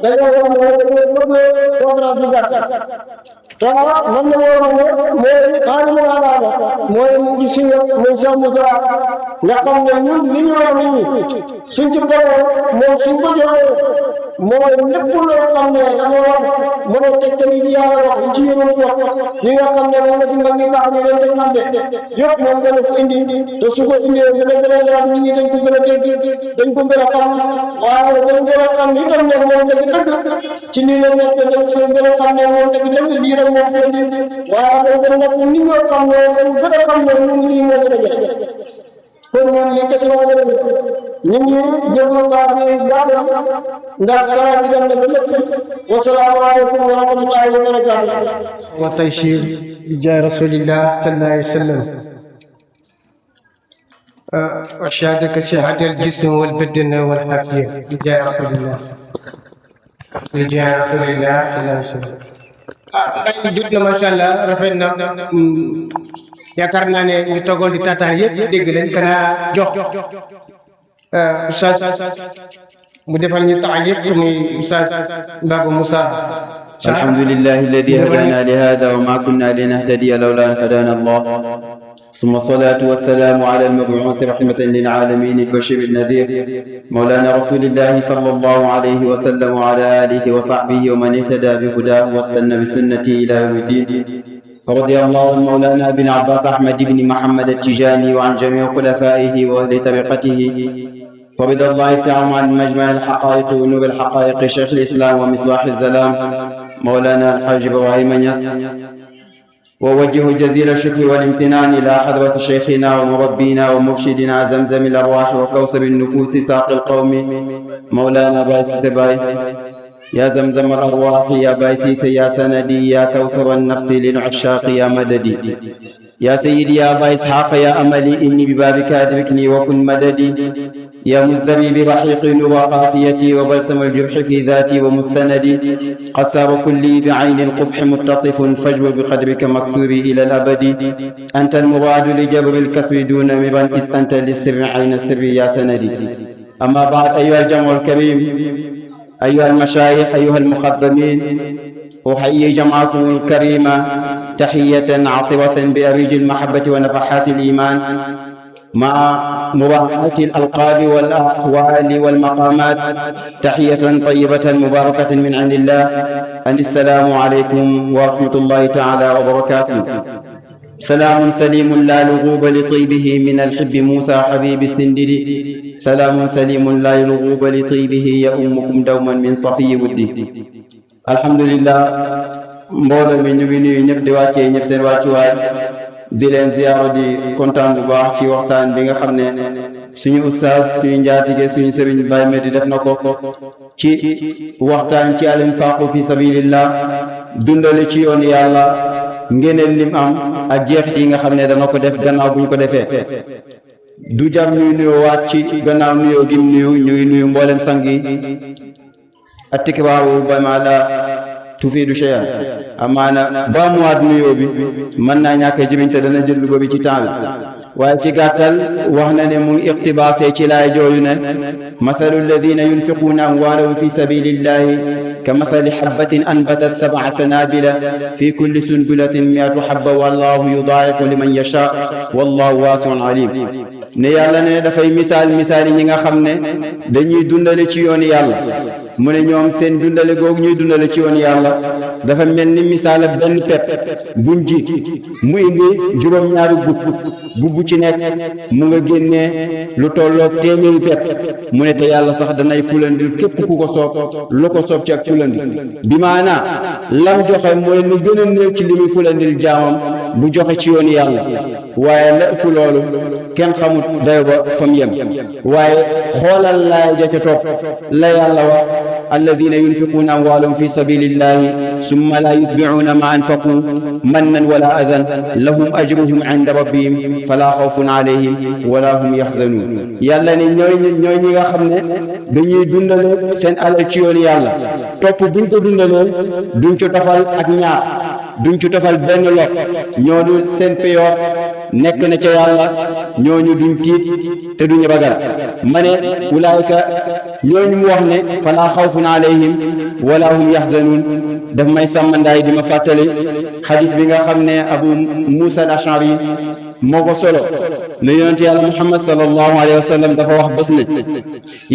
Speaker 4: dañoo wax ne bëgg conférence bi gàtt tawa man na mooy xaali mu alaama mooy mu ngi suñu muy Cheikh Moussa nga xam ne ñun li ñu wax nii suñ ci borom moom suñ ko joxee mooy lépp loo xam ne dama wax mën a tegtal yi ci yàlla wax ci yéen wax ñi nga xam ne moom la ci mag ñi baax ñu leen def nante yëpp moom dana ko indi te su ko indee dana gën a leer nit ñi dañ ko gën a dégg dañ ko gën a xam waaye dañ gën a xam itam ne moom dëgg ci lii la nekk dañ ko gën a xam ne moom dëgg lii rek moo fi indi waaye dañ gën a nekk ni ñoo xam ne dañ gën a xam ne ñun lii moo gën a jël kon ñun lii kese moo gën a ñu ngi jégalu baax bi gàttal ndax kàlla bi dem na ba lépp wasalaamaaleykum wa rahmatullahi wa barakatuh
Speaker 2: wa taysir bi jaay rasulillah sallallahu alayhi wa sallam وشهادك شهادة الجسم والبدن والعافية بجاه رسول الله بجاه رسول الله صلى الله عليه وسلم jot na macha allah rafet na yaakaar naa ne ñu toogoon di taataan yëpp dégg leen kana jox Oustaz mu defal ñu taaliq muy Oustaz Babou Moussa
Speaker 5: الحمد لله الذي هدانا لهذا وما كنا لنهتدي لولا أن هدانا الله ثم الصلاة والسلام على المبعوث رحمة للعالمين البشير النذير مولانا رسول الله صلى الله عليه وسلم وعلى آله وصحبه ومن اهتدى بهداه واستنى بسنته إلى يوم الدين رضي الله عن مولانا بن عباس أحمد بن محمد التجاني وعن جميع خلفائه وأهل طريقته ورضا الله تعالى عن مجمع الحقائق ونور الحقائق شيخ الإسلام ومصباح الزلام مولانا الحاج إبراهيم نياس ووجه جزيل الشكر والامتنان إلى حضرة شيخنا ومربينا ومرشدنا زمزم الأرواح وكوثر النفوس ساق القوم مولانا بايس سباي يا زمزم الأرواح يا بايسيس يا سندي يا كوثر النفس للعشاق يا مددي يا سيدي يا أبا إسحاق يا أملي إني ببابك أدركني وكن مددي يا مزدري برحيق وقافيتي وبلسم الجرح في ذاتي ومستندي قد سار كلي بعين القبح متصف فاجبر بقدرك مكسوري إلى الأبد أنت المراد لجبر الكسر دون مرا إذ أنت للسر عين السر يا سندي أما بعد أيها الجمع الكريم أيها المشايخ أيها المقدمين أحيي جمعكم الكريمة تحية عطرة بأريج المحبة ونفحات الإيمان مع مراعاة الألقاب والأحوال والمقامات تحية طيبة مباركة من عند الله أن السلام عليكم ورحمة الله تعالى وبركاته سلام سليم لا لغوب لطيبه من الحب موسى حبيب السندري سلام سليم لا لغوب لطيبه يؤمكم دوما من صفي ودي الحمد لله mbooloo mi ñu ngi nuyu ñëpp di wàccee ñëpp seen wàccuwaay di leen ziyaara di kontaan bu baax ci waxtaan bi nga xam ne suñu ustaas suñu njaatige suñu sëriñ Baye Medi def na ko ci waxtaan ci al infaaqu fi sabilillah dundale ci yoon yàlla ngeneel lim am ak jeexit yi nga xam ne dana ko def gannaaw buñ ko defee du jar ñuy nuyoo waat ci gannaaw nuyoo gim nuyu ñuy nuyu mboolem sang yi attikbaaru ba ma la tufiidu shay'an amaana ba mu waat nuyoo bi mën naa ñàkk a jëmiñ te dana jël lu bi ci temps bi waaye ci gàttal wax na ne mu ngi iqtibaasee ci laay jooyu ne mathalu alladina yunfiquuna amwaalahum fi sabilillahi ka mathali habbatin anbatat sab'a sanabila fi kulli sunbulatin mi'atu habba wallahu yudaa'ifu liman yasha wallahu waasi'un alim ne yàlla ne dafay misaal yi ñi nga xam ne dañuy dundale ci yoon yàlla mu ne ñoom seen dundale googu ñuy dundale ci yoon yàlla dafa mel ni misaal ak benn pepp buñ ji mu indi juróom-ñaari gubb ci nekk mu nga génnee lu tolloog téeméeri pepp mu ne te yàlla sax danay fulandil képp ku ko soob lu ko soob ci ak fulandi bi maanaa lam joxe mooy lu gën a néew ci li muy fulandil jaamam bu joxe ci yoon yàlla waaye la ëpp loolu kenn xamut dayo ba fa mu yem waaye xoolal laay ja ca topp la yàlla wax alladina yunfiquuna amwaalahum fi sabilillahi summa la yutbicuuna ma anfaqu mannan wala adan lahum ajruhum inda rabbihim fala xawfun alayhim wala hum yaxzanuun yàlla ne ñooy ñi nga xam ne dañuy dundale seen alal ci yoon yàlla topp buñ ko dundalee duñ ci tofal ak ñaar duñ ci tofal benn lot ñooñu seen peyoor nekk na ca yàlla ñooñu duñ tiit te duñ ragal ma ne ulaayka ñooñu mu wax ne falaa xawfun alayhim wala hum yaxzanuun daf may sàmmandaay di ma fàttali xadis bi nga xam ne Abu Muusa al-Ash'ari moo ko solo ne yonent yàlla Muhammad sallallahu alayhi wa sallam dafa wax bés ne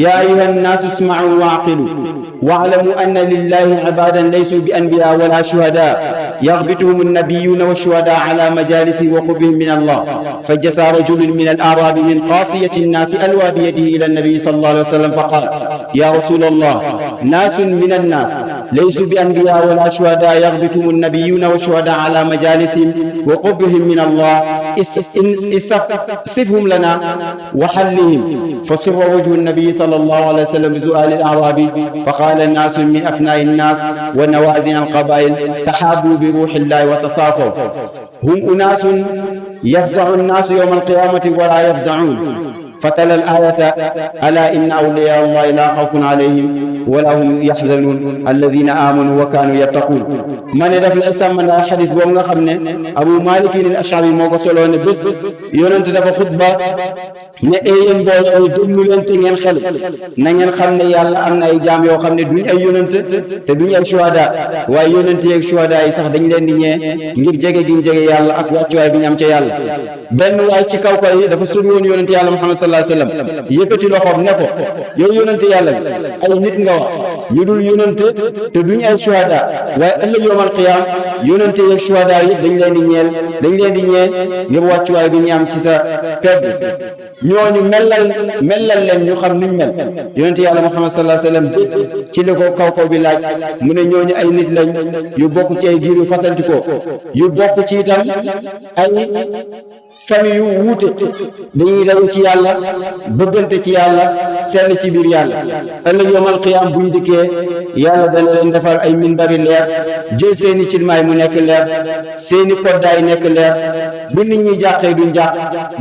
Speaker 5: yaa ayyuha nnaasu isma'u wa aqilu wa'lamu anna lillahi ibadan laysu bi anbiya wala shuhada يغبطهم النبيون والشهداء على مجالس وقربهم من الله فجسى رجل من الأعراب من قاصية الناس ألوى بيده إلى النبي صلى الله عليه وسلم فقال يا رسول الله ناس من الناس ليسوا بأنبياء ولا شهداء يغبطهم النبيون والشهداء على مجالسهم وقربهم من الله صفهم لنا وحلهم فسر وجه النبي صلى الله عليه وسلم بسؤال الأعرابي فقال الناس من أفناء الناس ونوازن القبائل تحابوا بروح الله وتصافوا هم أناس يفزع الناس يوم القيامة ولا يفزعون فتلا الآية ألا إن أولياء الله لا خوف عليهم ولا هم يحزنون الذين آمنوا وكانوا يتقون من دف لا سامنا حديث بو nga xamne Abu Malik al-Ash'ari moko solo ne bés yonent dafa xutba ne yéen mbooloo déglu leen te ngeen xel na ngeen xam ne yàlla am na ay jaam yoo xam ne duñ ay yonent te duñ ay shuhada waaye yonent yeeg shuhada yi sax dañ leen di ñee ngir jege giñ jege yàlla ak wàccuwaay bi ñu am ca yàlla benn waay ci kaw koy dafa sori woon yonent yàlla Muhammad sallallahu alayhi wa sallam yëkkati loxoom ne ko yow yonent yàlla bi ay nit nga wax ñu dul yonent te duñ ay shuhada waaye ëllëg yawmal qiyaam yonent yeeg shuhada yi dañ leen di ñee ngir wàccuwaay bi ñu am ci sa pegg ñooñu mellal leen ñu xam niñ mel yonent yàlla Muhammad sallallahu alayhi wa sallam ci li ko kaw bi laaj mu ne ñooñu ay nit lañ yu bokk ci ay giir yu fasanti ko yu bokk ci itam ay famille yu wuute dañuy daw ci yàlla bëggante ci yàlla sell ci biir yàlla ëllëg yawmal qiyaam buñ dikkee yàlla dana leen defar ay minbari leer jël seeni cilmaay mu nekk leer seeni koddaay nekk leer bu nit ñi jàqee duñ jàq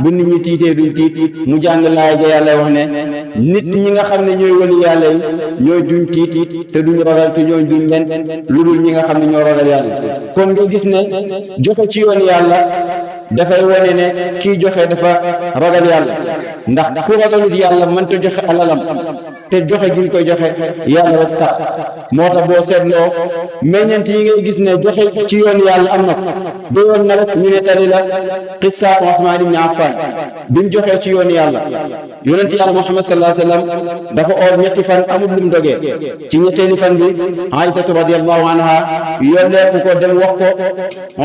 Speaker 5: bu nit ñi tiitee duñ tiit mu jàng laaya ja yàlla wax ne nit ñi nga xam ne ñooy wali yàlla yi ñooy duñ tiit te duñ ragal te ñooy duñ leen lu dul ñi nga xam ne ñoo ragal yàlla kon nga gis ne joxe ci yoon yàlla dafay wane ne kii joxe dafa ragal yàlla ndax ku ragalut yàlla mënta joxe alalam te joxe gi ñu koy joxe yàlla rek tax moo tax boo seetloo meññeent yi ngay gis ne joxe ci yoon yàlla am na ko doyoon na rek ñu ne tari la xissaat Usmaan ibn Affaan bi mu joxee ci yoon yàlla yonent yàlla Muhammad sallallahu alayhi wa sallam dafa oor ñetti fan amul lu mu dogee ci ñetteeli fan bi Aysatu radiyallahu anha yolleeku ko dem wax ko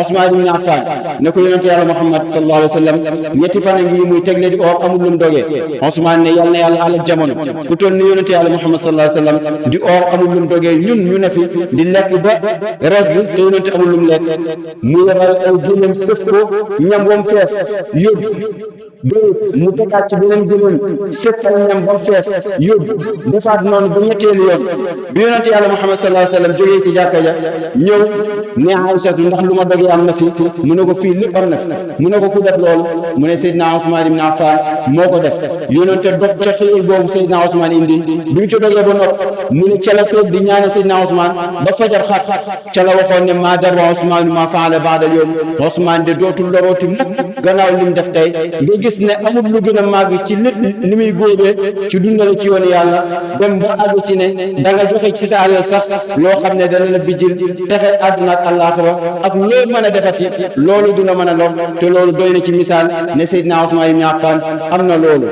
Speaker 5: Usmaan ibn Affaan ne ko yonent yàlla Muhammad sallallahu alayhi wa sallam ñetti fan a ngi muy tegle di oor amul lu mu dogee Usmaan ne yal na yàlla alal jamono ku toll ni yonente yàlla Muhammad sallallahu alayhi wa sallam di or amul lum dogee ñun ñu ne fi di lekk ba regg te yonente amul lum lekk mu yebal ay génneem sëf ko ñam wam fees yóbbu mu tegaat ci beneen génneem sëf ay ñam ba fees yóbbu defaat noonu ba ñetteelu yoon bi yonente yàlla Muhammad sallallahu alayhi wa sallam jógee ci jàkka ja ñëw ne Aysatu ndax lu ma dogee am na fi mu ne ko fii lépp am na fi mu ne ko ku def loolu mu ne Seydina Ousmane ibn Affan moo ko def yonente dog ca xëy boobu Seydina Ousmane indi bi mu ci dogee ba nopp mu ne ca la toog di ñaane Seydina Ousmane ba fajar xat ca la waxoon ne maa darra Ousmane ma faala ba'da al-yawm Ousmane de dootul lorooti mukk gannaaw li mu def tey nga gis ne amul lu gën a màgg ci lépp li muy góobee ci dundale ci yoonu yàlla dem ba àgg ci ne da nga joxe ci sa alal sax loo xam ne dana la bijjil texe àdduna ak àllaaxira ak loo mën a defati loolu dina mën a lor te loolu doy na ci misaal ne Seydina Ousmane ibn Affan am na loolu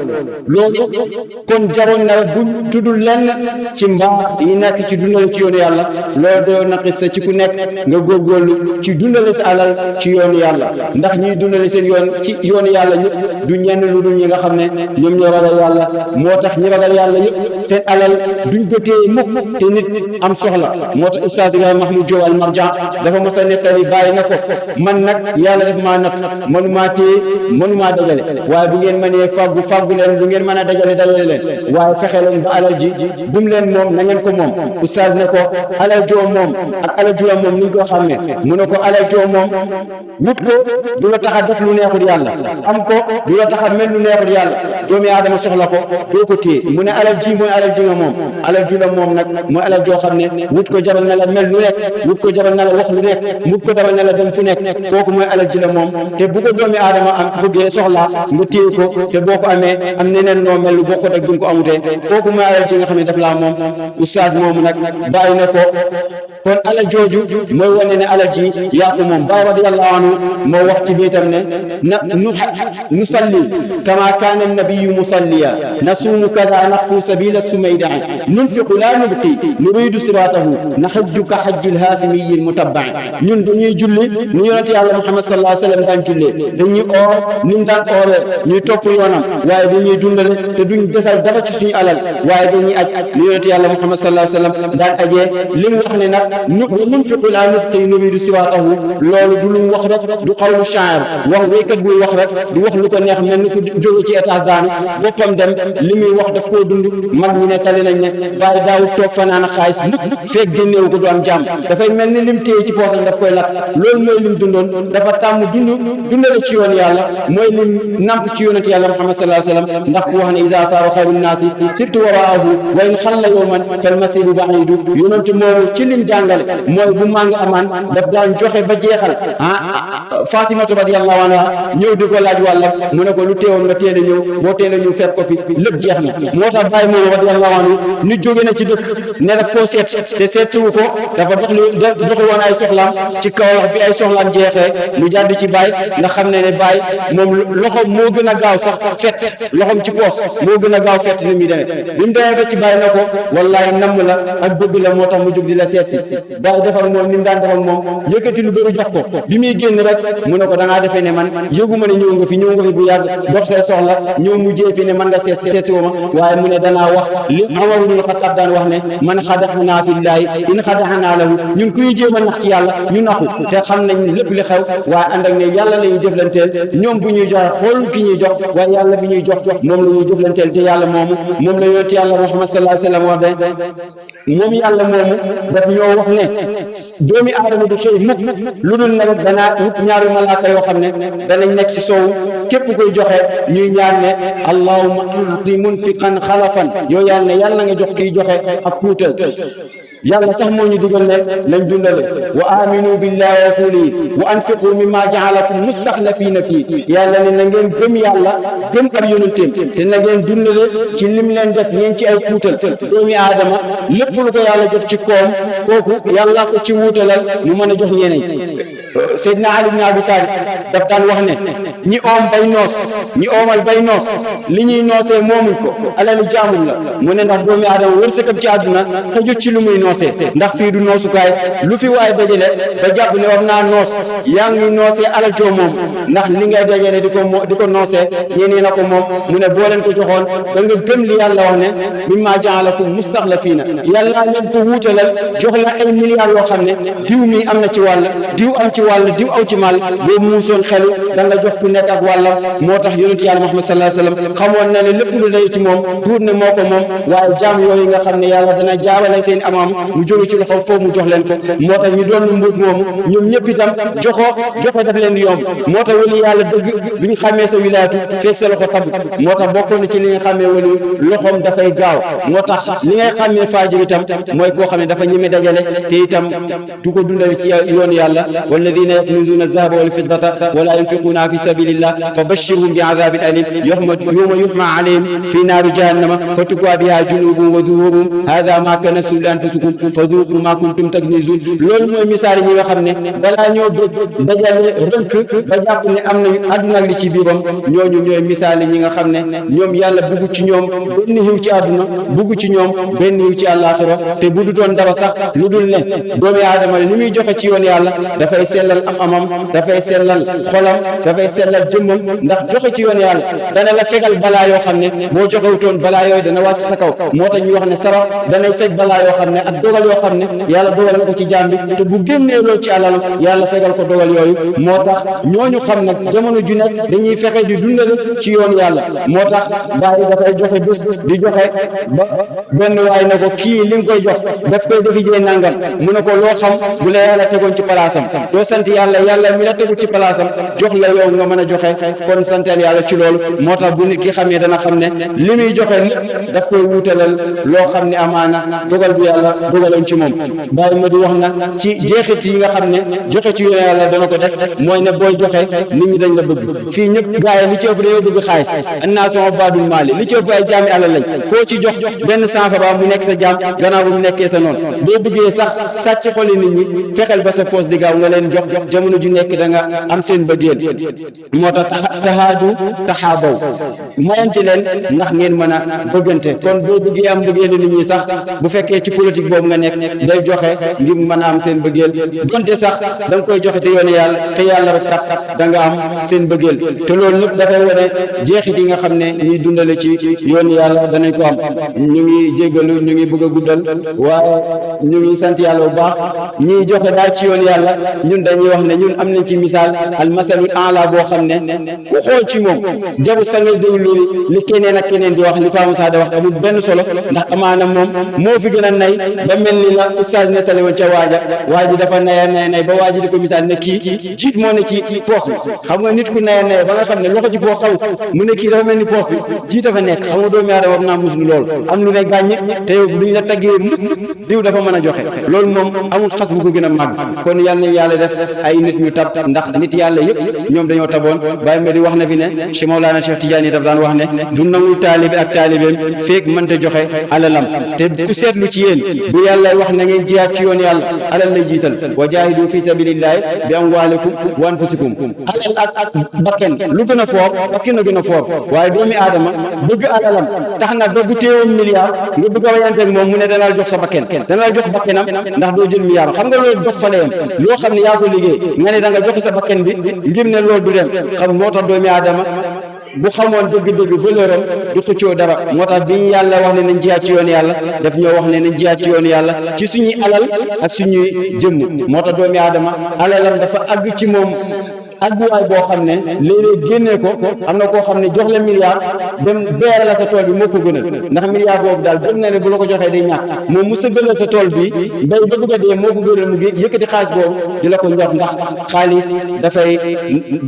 Speaker 5: kon jaroon na bu tuddul lenn ci mbaax yi nekk ci dundale ci yoonu yàlla loolu doyoon na xissa ci ku nekk nga góorgóorlu ci dundale sa alal ci yoonu yàlla ndax ñiy dundale seen yoon ci yoonu yàlla ñëpp du ñenn lu dul ñi nga xam ne ñoom ñoo ragal yàlla moo tax ñi ragal yàlla yëpp seen alal duñ ko téye mukk te nit am soxla moo tax Oustaz Ibrahima Mahmoud Diop al Marjan dafa mos a nettali bàyyi na ko man nag yàlla def maa natt mënumaa téye mënumaa dajale waaye bu ngeen mënee fàggu leen bu ngeen mën a dajale leen waaye fexe leen ba alal ji bu mu leen moom na ngeen ko moom Oustaz ne ko alal joo moom ak alal ju la moom ni nga ko xamee mu ne ko alal joo moom wut ko du la tax a def lu neexul yàlla am ko du la tax a mel lu neexul yàlla doomi aadama soxla ko doo ko téye mu ne alal ji mooy alal ji nga moom alal ju la moom nag mooy alal joo xam ne wut ko jaral na la mel lu nekk wut ko jaral na la wax lu nekk wut ko jaral na la dem fu nekk kooku mooy alal ji la moom te bu ko doomi aadama am bëggee soxlaa nga téye ko te boo ko amee am neneen noo mel lu boo ko deg duñ ko amutee kooku mooy alal ji nga xam ne daf laa moom oustaz moomu nag bàyyi na ko kon alal jooju mooy wane ne alal ji yaa ko moom Baay radiyallahu anhu moo wax ci biitam ne nu salli kama kaana nabiyu musalliya nasuumu kada naqfu sabila sumayda'i nunfiqu la nubqi nuridu siratahu nahujju ka hajjil haasimiyi mutabba'i ñun dañuy julli ni yonente yàlla Muhammad sallallahu alayhi wa sallam daan jullee dañuy oor ni mu daan ooree ñuy topp yoonam waaye dañuy dundale te duñ desal dara ci suñu alal waaye dañuy aj ni yonente yàlla Muhammad sallallahu alayhi wa sallam daan ajee li mu wax ne nag nunfiqu la nubqi nuridu siratahu loolu du lu mu wax rek du xawlu shaa'ir wax wéykat buy wax rek du wax lu ko neex mel ni ku jóge ci étage daanu boppam dem li muy wax daf koo dund mag ñi ne tali nañ ne waaye daawul toog fanaan ak xaalis mukk feeg génneewu ko du am jàmm dafay mel ni lim téye ci poosam daf koy lakk loolu mooy lim dundoon dafa tàmm dundale ci yoon yàlla mooy lim namp ci yonent yàlla Muhammad sallallahu alayhi wa sallam ndax ku wax ne iza saara xayru naasi sirtu waraahu wa in xalla yawman fal masiru ba'idu yonent moomu ci lim jàngale mooy bu maa ngi amaan daf daan joxe ba jeexal Fatimatu radiyallahu anha ñëw di ko laaj wàllam mu ne ko lu teewoon nga teel a ñëw boo teel a ñëw fekk ko fi lépp jeex na moo tax Baay moomu radiyallahu anhu nit jóge na ci dëkk ne daf koo seet te seet siwu ko dafa doxi woon ay soxlaam ci Kawlax bi ay soxlaam jeexee mu jàdd ci Baay nga xam ne Baay moom loxom moo gën a gaaw sax fet loxom ci poos moo gën a gaaw fet ni muy demee bi mu demee ba ci Baay na ko wallahi namm la ak bëgg la moo tax mu jóg di la seet si Baay defal moom ni mu daan defal moom yëkkati lu bëri jox ko bi muy génn rek mu ne ko da ngaa defee ne man yëguma ne ñëw nga fi bu yàgg dox say soxla ñëw mujjee fi ne man nga seet si ma waaye mu ne danaa wax li Umar ibn Xattaab daan wax ne man xadaxnaa fillaahi in xadaxnaa lahu ñun ku ñu jéem a nax ci yàlla ñu naxu te xam nañ lépp li xew waaye ànd ak ne yàlla la ñuy jëflanteel ñoom bu ñuy joxe xool ki ñuy jox waaye yàlla bi ñuy jox moom la ñuy jëflanteel te yàlla moomu moom la yonent yàlla Muhammad sallallahu alayhi wa sallam wax de moom yàlla moomu daf ñoo wax ne doomi aadama du xëy mukk lu dul ne rek danaa wut ñaari malaaka yoo xam ne danañ nekk ci soowu képp koy joxe ñuy ñaan ne allahumma a'ti munfiqan xalafan yow yàlla ne yàlla nga jox kiy joxe ak puutal yàlla sax moo ñu digal ne lañ dundale wa aminu billahi wa rasulihi wa anfiqu mimma ja'alakum mustaxlafiina fii yàlla ne na ngeen gëm yàlla gëm ab yonenteem te na ngeen dundale ci lim leen def ngeen ci ay puutal doomi aadama lépp lu ko yàlla jox ci koom kooku yàlla ko ci wuutalal mu mën a jox ñeneen Seydina Ali ibn Abi Talib daf daan wax ne ñi oom bay noos ñi oomal bay noos li ñuy noosee moomuñ ko alali jaamul la mu ne ndax doomi aadama wërsëgam ci àdduna xëjut ci lu muy noosee ndax fii du noosukaay lu fi waay dajale ba jàpp ne war naa noos yaa ngi noosee alal joo moom ndax li ngay dajale di ko noosee ñeneen a ko moom mu ne boo leen ko joxoon da nga gëm li yàlla wax ne mimmaa ja'alakum mustaxlafiina yàlla leen ko wuutalal jox la ay milliards yoo xam ne diw mi am na ci wàll diw am ci wàll diw aw ci mal boo muusoon xelu da nga jox ku nekk ak wàllam moo tax yonent yàlla Muhammad sallallahu alayhi wa sallam xamoon na ne lépp lu day ci moom tuut ne moo ko moom waaye jaam yooyu nga xam ne yàlla dana jaabale seen amam mu jóge ci loxo foofu mu jox leen ko moo tax ñu doon mbuut moomu ñoom ñëpp itam joxe daf leen di yomb moo tax wali yàlla dëgg duñ xàmmee sa wilaayatu feeg sa loxo tabut moo tax bokkoon na ci li nga xàmmee wali loxoom dafay gaaw moo tax li ngay xàmmee faajir itam mooy koo xam ne dafa ñeme dajale te itam du ko dundale ci yoonu yàlla walladina yaknizuna zahaba wal fiddata wala yunfiquna fi sabilillah fa bashirhum bi adabin alim yawma yuhma alayhim fi naari jahannama fa tukwa biha junubuhum wa zuhuruhum hada ma kanastum li anfusikum fa dhuqu ma kuntum taknizun loolu mooy misaal yi nga xam ne balaa ñoo dajale rënk ba jàpp ne am nañu àdduna ak li ci biiram ñooñu ñooy misaal yi nga xam ne ñoom yàlla bugg ci ñoom benn xiw ci àdduna bugg ci ñoom benn xiw ci àllaaxira te bu du doon dara sax lu dul ne doomi aadama li muy joxe ci yoon yàlla dafay sellal amam dafay sellal xolam dafay sellal jëmmam ndax joxe ci yoon yàlla dana la fegal balaa yoo xam ne boo joxewutoon balaa yooyu dana wàcc sa kaw moo tax ñu wax ne sarax danay fekk balaa yoo xam ne ak dogal yoo xam ne yàlla dogal na ko ci jaam bi te bu génnee loolu ci alalam yàlla fegal ko dogal yooyu moo tax ñooñu xam nag jamono ju nekk dañuy fexe di dundal ci yoon yàlla moo tax bàyyi dafay joxe bés di joxe ba benn waay na ko kii li nga koy jox daf koy defi jee nangam mu ne ko loo xam bu la yàlla tegoon ci palaasam doo sant yàlla mi la tegul ci palaasam jox la yow nga mën a joxe kon santal yàlla ci loolu moo tax bu nit ki xamee dana xam ne li muy joxe lépp daf koy wuutalal loo xam ne amaana dogal bu yàlla dogaloon ci moom bàyyi ma di wax na ci jeexit yi nga xam ne joxe ci yoon yàlla dana ko def mooy ne booy joxe nit ñi dañ la bëgg fii ñëpp gaay li ci ëpp dañoo bëgg xaalis annaasu ubaadul maali li ci ëpp ay jaami alal lañ koo ci jox benn cent fa mu nekk sa jaam gannaaw bu mu nekkee sa noonu boo bëggee sax sàcc xoli nit ñi fexeel ba sa poos di gaaw nga leen jox jamono ju nekk da nga am seen bëggeel moo tax tahaadu tahaabaw moyante leen ndax ngeen mën a bëggante kon boo bëggee am bëggeel nit ñi sax bu fekkee ci politique boobu nga nekk day joxe ngir mën a am seen bëggeel donte sax da nga koy joxe te yoon yàlla te yàlla rek tax da nga am seen bëggeel te loolu lépp dafay wane jeexit yi nga xam ne ñuy dundale ci yoon yàlla danañ ko am ñu ngi jéggalu ñu ngi bëgg a guddal waaye ñu ngi sant yàlla bu baax ñiy joxe daal ci yoon yàlla ñun dañuy wax ne ñun am nañ ci misaal al masalul a'la boo xam ne ku xool ci moom jaru sa ngay déglu li keneen ak keneen di wax li Pa Moussa da wax amul benn solo ndax amaana moom moo fi gën a nay ba mel ni la oustaz nettali woon ca waa ji dafa nay ba waa ji di ko misaal ne kii jiit moo ne ci poos bi xam nga nit ku nay ba nga xam ne loxo ci poos xaw mu ne kii dafa mel ni poos bi jiit dafa nekk xam nga doomu aadama war naa muslu lool am lu ne gàññi te yow duñ la taggee mukk diw dafa mën a joxe loolu moom amul xas bu ko gën a màgg kon yàlla na yàlla def ay nit ñu tab ndax nit yàlla yëpp ñoom dañoo taboon bàyyi ma di wax na fi ne Cheikh Mawlana Cheikh Tidiane daf daan wax ne du nangu taalibe ak taalibeem feek mënta joxe alalam te ku seetlu ci yéen bu yàlla wax na ngeen jihaad ci yoon yàlla alal lay jiital wa jaahidu fi sabilillahi bi amwaalikum wa anfusikum alal ak bakken lu gën a foor bakken a gën a foor waaye doomi aadama bëgg alalam tax na ba bu téewoon milliard nga bëgg a wayante ak moom mu ne danaa jox sa bakken danaa jox bakkenam ndax doo jël milliard xam nga loolu dox fa layam loo xam ne yaa ko liggéey nga ne da nga joxe sa bakken bi ngir ne loolu du dem xam moo tax doomi aadama bu xamoon dëgg-dëgg valeur am du xëccoo dara moo tax bi ñu yàlla wax ne nañ jihaad ci yoon yàlla daf ñoo wax ne nañ jihaad ci yoon yàlla ci suñuy alal ak suñuy jëmm moo tax doomi aadama alalam dafa àgg ci moom àgguwaay boo xam ne léeg-léeg génnee ko am na koo xam ne jox la milliard dem beere la sa tool bi moo ko gënal ndax milliard boobu daal gëm na ne bu la ko joxee day ñàkk moom mu sëggalal sa tool bi mbéy ba bëgg a dee moo ko gënal mu yëkkati xaalis boobu di la ko jox ndax xaalis dafay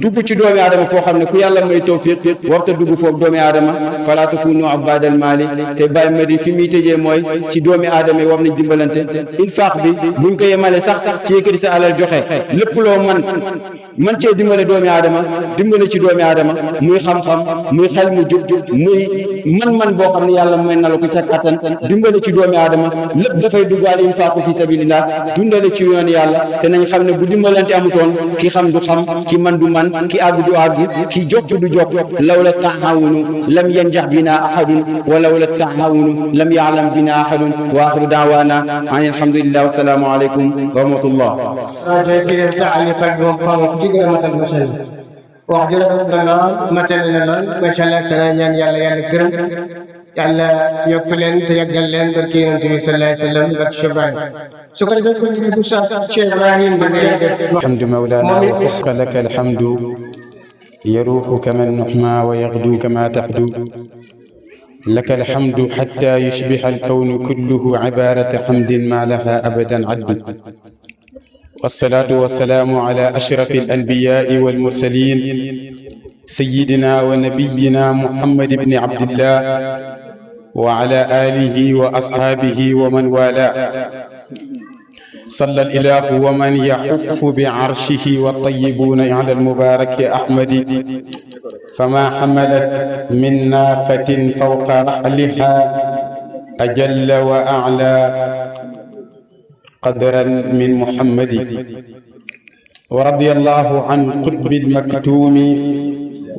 Speaker 5: dugg ci doomi aadama foo xam ne ku yàlla may tawfiq warta dugg foofu doomi aadama falaa takunu abadal maali te bàyyi ma di fi muy tëjee mooy ci doomi aadama yi war nañ dimbalante infaq bi buñ ko yemale sax ci yëkkati sa alal joxe lépp loo man cee dimbale doomi aadama dimbale ci doomi aadama muy xam-xam muy xel mu jub muy man-man boo xam ne yàlla may na la ko sa kattan dimbale ci doomi aadama lépp dafay duggaal infaaqu fi sabilillah dundale ci yoon yàlla te nañ xam ne bu dimbalante amutoon ki xam du xam ki man du man ki àgg du àgg ki jokk du jokk lawla taawunu lam yanjax bina ahadun wa lawla taawunu lam yaalam bina ahadun wa axiru daawaana an alhamdulillah wasalaamu aleykum wa rahmatullah
Speaker 2: wax ji rafet na lool matale na lool macha allah kana ñaan yàlla yàlla gërëm yàlla yokk leen te yàggal leen barke yonent bi sallallahu alayhi wa sallam barke Cheikh Ibrahim su ko defee ko ci bu sa Cheikh Ibrahim
Speaker 6: الحمد مولانا وحق لك الحمد يروح كما النحمى ويغدو كما تحدو لك الحمد حتى يشبه الكون كله عبارة حمد ما لها أبدا عد والصلاة والسلام على أشرف الأنبياء والمرسلين سيدنا ونبينا محمد بن عبد الله وعلى آله وأصحابه ومن والاه صلى الإله ومن يحف بعرشه والطيبون على المبارك أحمد فما حملت من ناقة فوق رحلها أجل وأعلى قدرا من محمد ورضي الله عن قطب المكتوم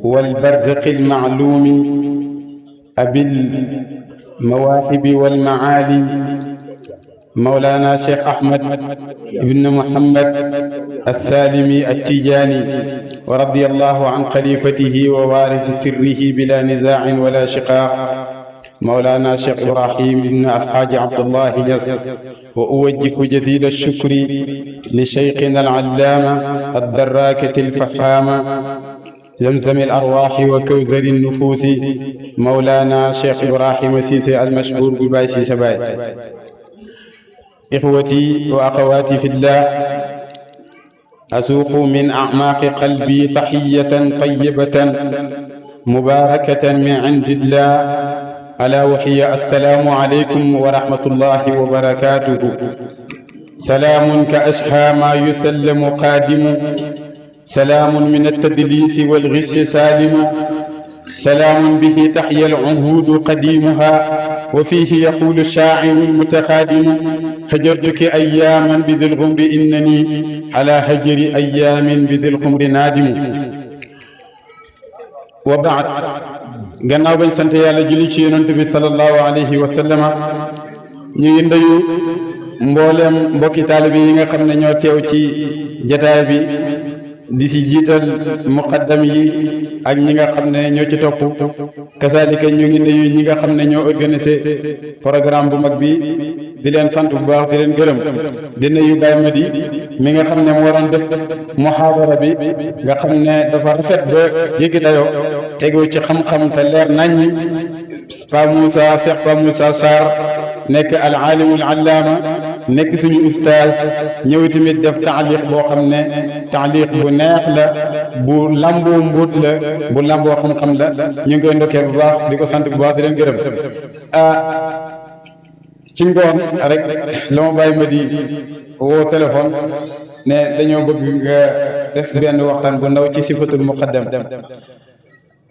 Speaker 6: والبرزق المعلوم أبي المواهب والمعالي مولانا شيخ أحمد بن محمد السالمي التيجاني ورضي الله عن خليفته ووارث سره بلا نزاع ولا شقاق مولانا شيخ إبراهيم بن الحاج عبد الله يس وأوجه جزيل الشكر لشيخنا العلامة الدراكة الفخامة زمزم الأرواح وكوثر النفوس مولانا شيخ إبراهيم سيسي المشهور بباي سيسي باي إخوتي وأخواتي في الله أسوق من أعماق قلبي تحية طيبة مباركة من عند الله ألا وحي السلام عليكم ورحمة الله وبركاته سلام كأشهى ما يسلم قادم سلام من التدليس والغش سالم سلام به تحيا العهود قديمها وفيه يقول الشاعر المتقادم هجرتك أياما بذي الغمر إنني على هجر أيام بذي الغمر نادم وبعد gannaaw bañ sant yàlla julli ci yonent bi sallallahu alayhi wa sallama ñu ngi ndeyu mbooleem mbokki taalibe yi nga xam ne ñoo teew ci jataay bi di si jiital muqaddam yi ak ñi nga xam ne ñoo ci topp kasaalika ñu ngi ndeyu ñi nga xam ne ñoo organisé programme bu mag bi di leen sant bu baax di leen gërëm di nuyu Baye Madi mi nga xam ne moo doon def muhaadara bi nga xam ne dafa rafet ba jéggi dayoo tegoo ci xam-xam te leer naññi Pa Moussa Cheikh Pa Moussa Sarr nekk al aalimul allaama nekk suñu ustaaz ñëw tamit def taaliq boo xam ne taaliq bu neex la bu lamboo mbóot la bu lamboo xam-xam la ñu ngi koy ndokkee bu baax di ko sant bu baax di leen gërëm ci ngoon rek la ma bàyyi ma di woo téléphone ne dañoo bëgg nga def benn waxtaan bu ndaw ci sifatul muqaddam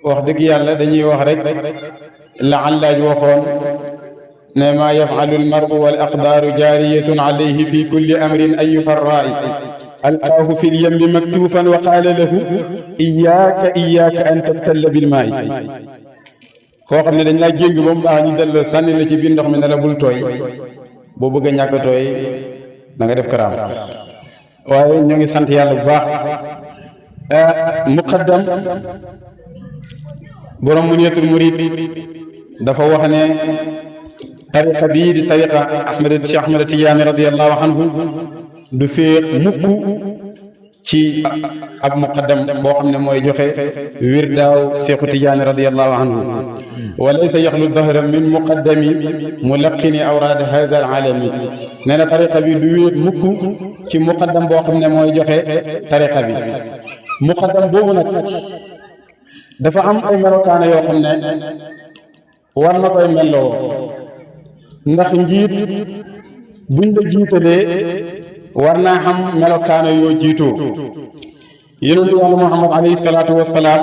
Speaker 6: wax dëgg yàlla dañuy wax rek la àllaaj waxoon ne maa yafalu almaru wal aqdaaru jaariyatun alayhi fi kulli amrin ayuha raa'i alqaahu fi lyammi maktuufan wa qaala lahu iyaaka an tabtalla bilmaa'i koo xam ne dañ laa jéng ba mu baax ñu del sànni la ci biir ndox mi ne la bul tooy boo bëgg a ñàkk a tooy da nga def karaam waaye ñoo ngi sant yàlla bu baax muqaddam borom Muniyatul Murid dafa wax ne tariqa bii di tariqa Cheikh Ahmed Tidiane radiyallahu anhu du féex mukk ci ab muqaddam boo xam ne mooy joxe wirdaaw Cheikh Tidiane radiyallahu anhu wa laysa yaxlu dahra min muqaddami mulaqini awraad hada al alami nee na tariqa bi du wéet mukk ci muqaddam boo xam ne mooy joxe tariqa bi muqaddam boobu nag dafa am ay melokaana yoo xam ne war na koy melloo ndax njiit buñ la jiitalee war naa xam melokaana yoo jiitoo yonentu yàlla Muhammad alayhi salaatu wassalaam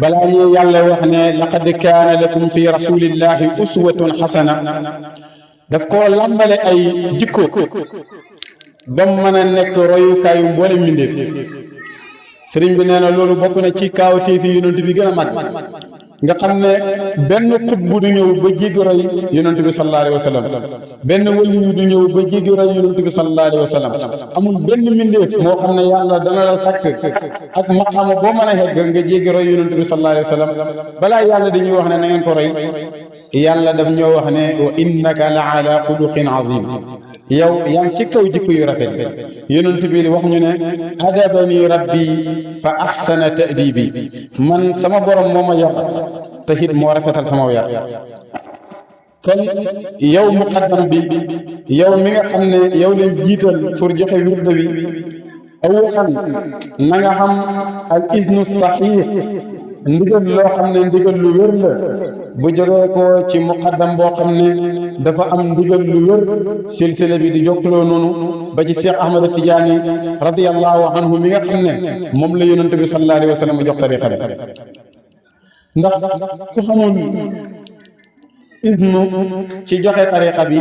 Speaker 6: balaa ñu yàlla wax ne laqad kaana lakum fi rasulillahi uswatun xasana daf koo làmbale ay jikko ba mu mën a nekk royukaayu mboolem mbindéef sëriñ bi nee na loolu bokk na ci kaawteefi yonent bi gën a mag nga xam ne benn xutbu du ñëw ba jéggi roy yonent bi sallallahu alayhi wa sallam benn waliyu du ñëw ba jéggi roy yonent bi sallallahu alayhi wa sallam amul benn mbindeef moo xam ne yàlla dana la sàkk ak maqaama boo mën a xegg nga jéggi roy yonent bi sallallahu alayhi wa sallam balaa yàlla dañuy wax ne na ngeen ko roy yàlla daf ñoo wax ne wa innaka la ala xuluqin azim yow yaa ngi ci kaw jikko yu rafet yonent bi wax ñu ne adabani rabbi fa ahsana ta'dibi man sama borom moo ma yar te it moo rafetal sama yar kon yow muqaddam bi yow mi nga xam ne yow leen jiital pour joxe wirde bi awalan na nga xam al isnu saxiix ndigal loo xam ne ndigal lu wér la bu jógee ko ci muqaddam boo xam ne dafa am ndigal lu wér silsila bi di jokkaloo noonu ba ci Cheikh Ahmad Tidiane radiyallahu anhu mi nga xam ne moom la yonent bi sallallahu alayhi wa sallam jox tariqa bi ndax ku xamul isnu ci joxe tariqa bi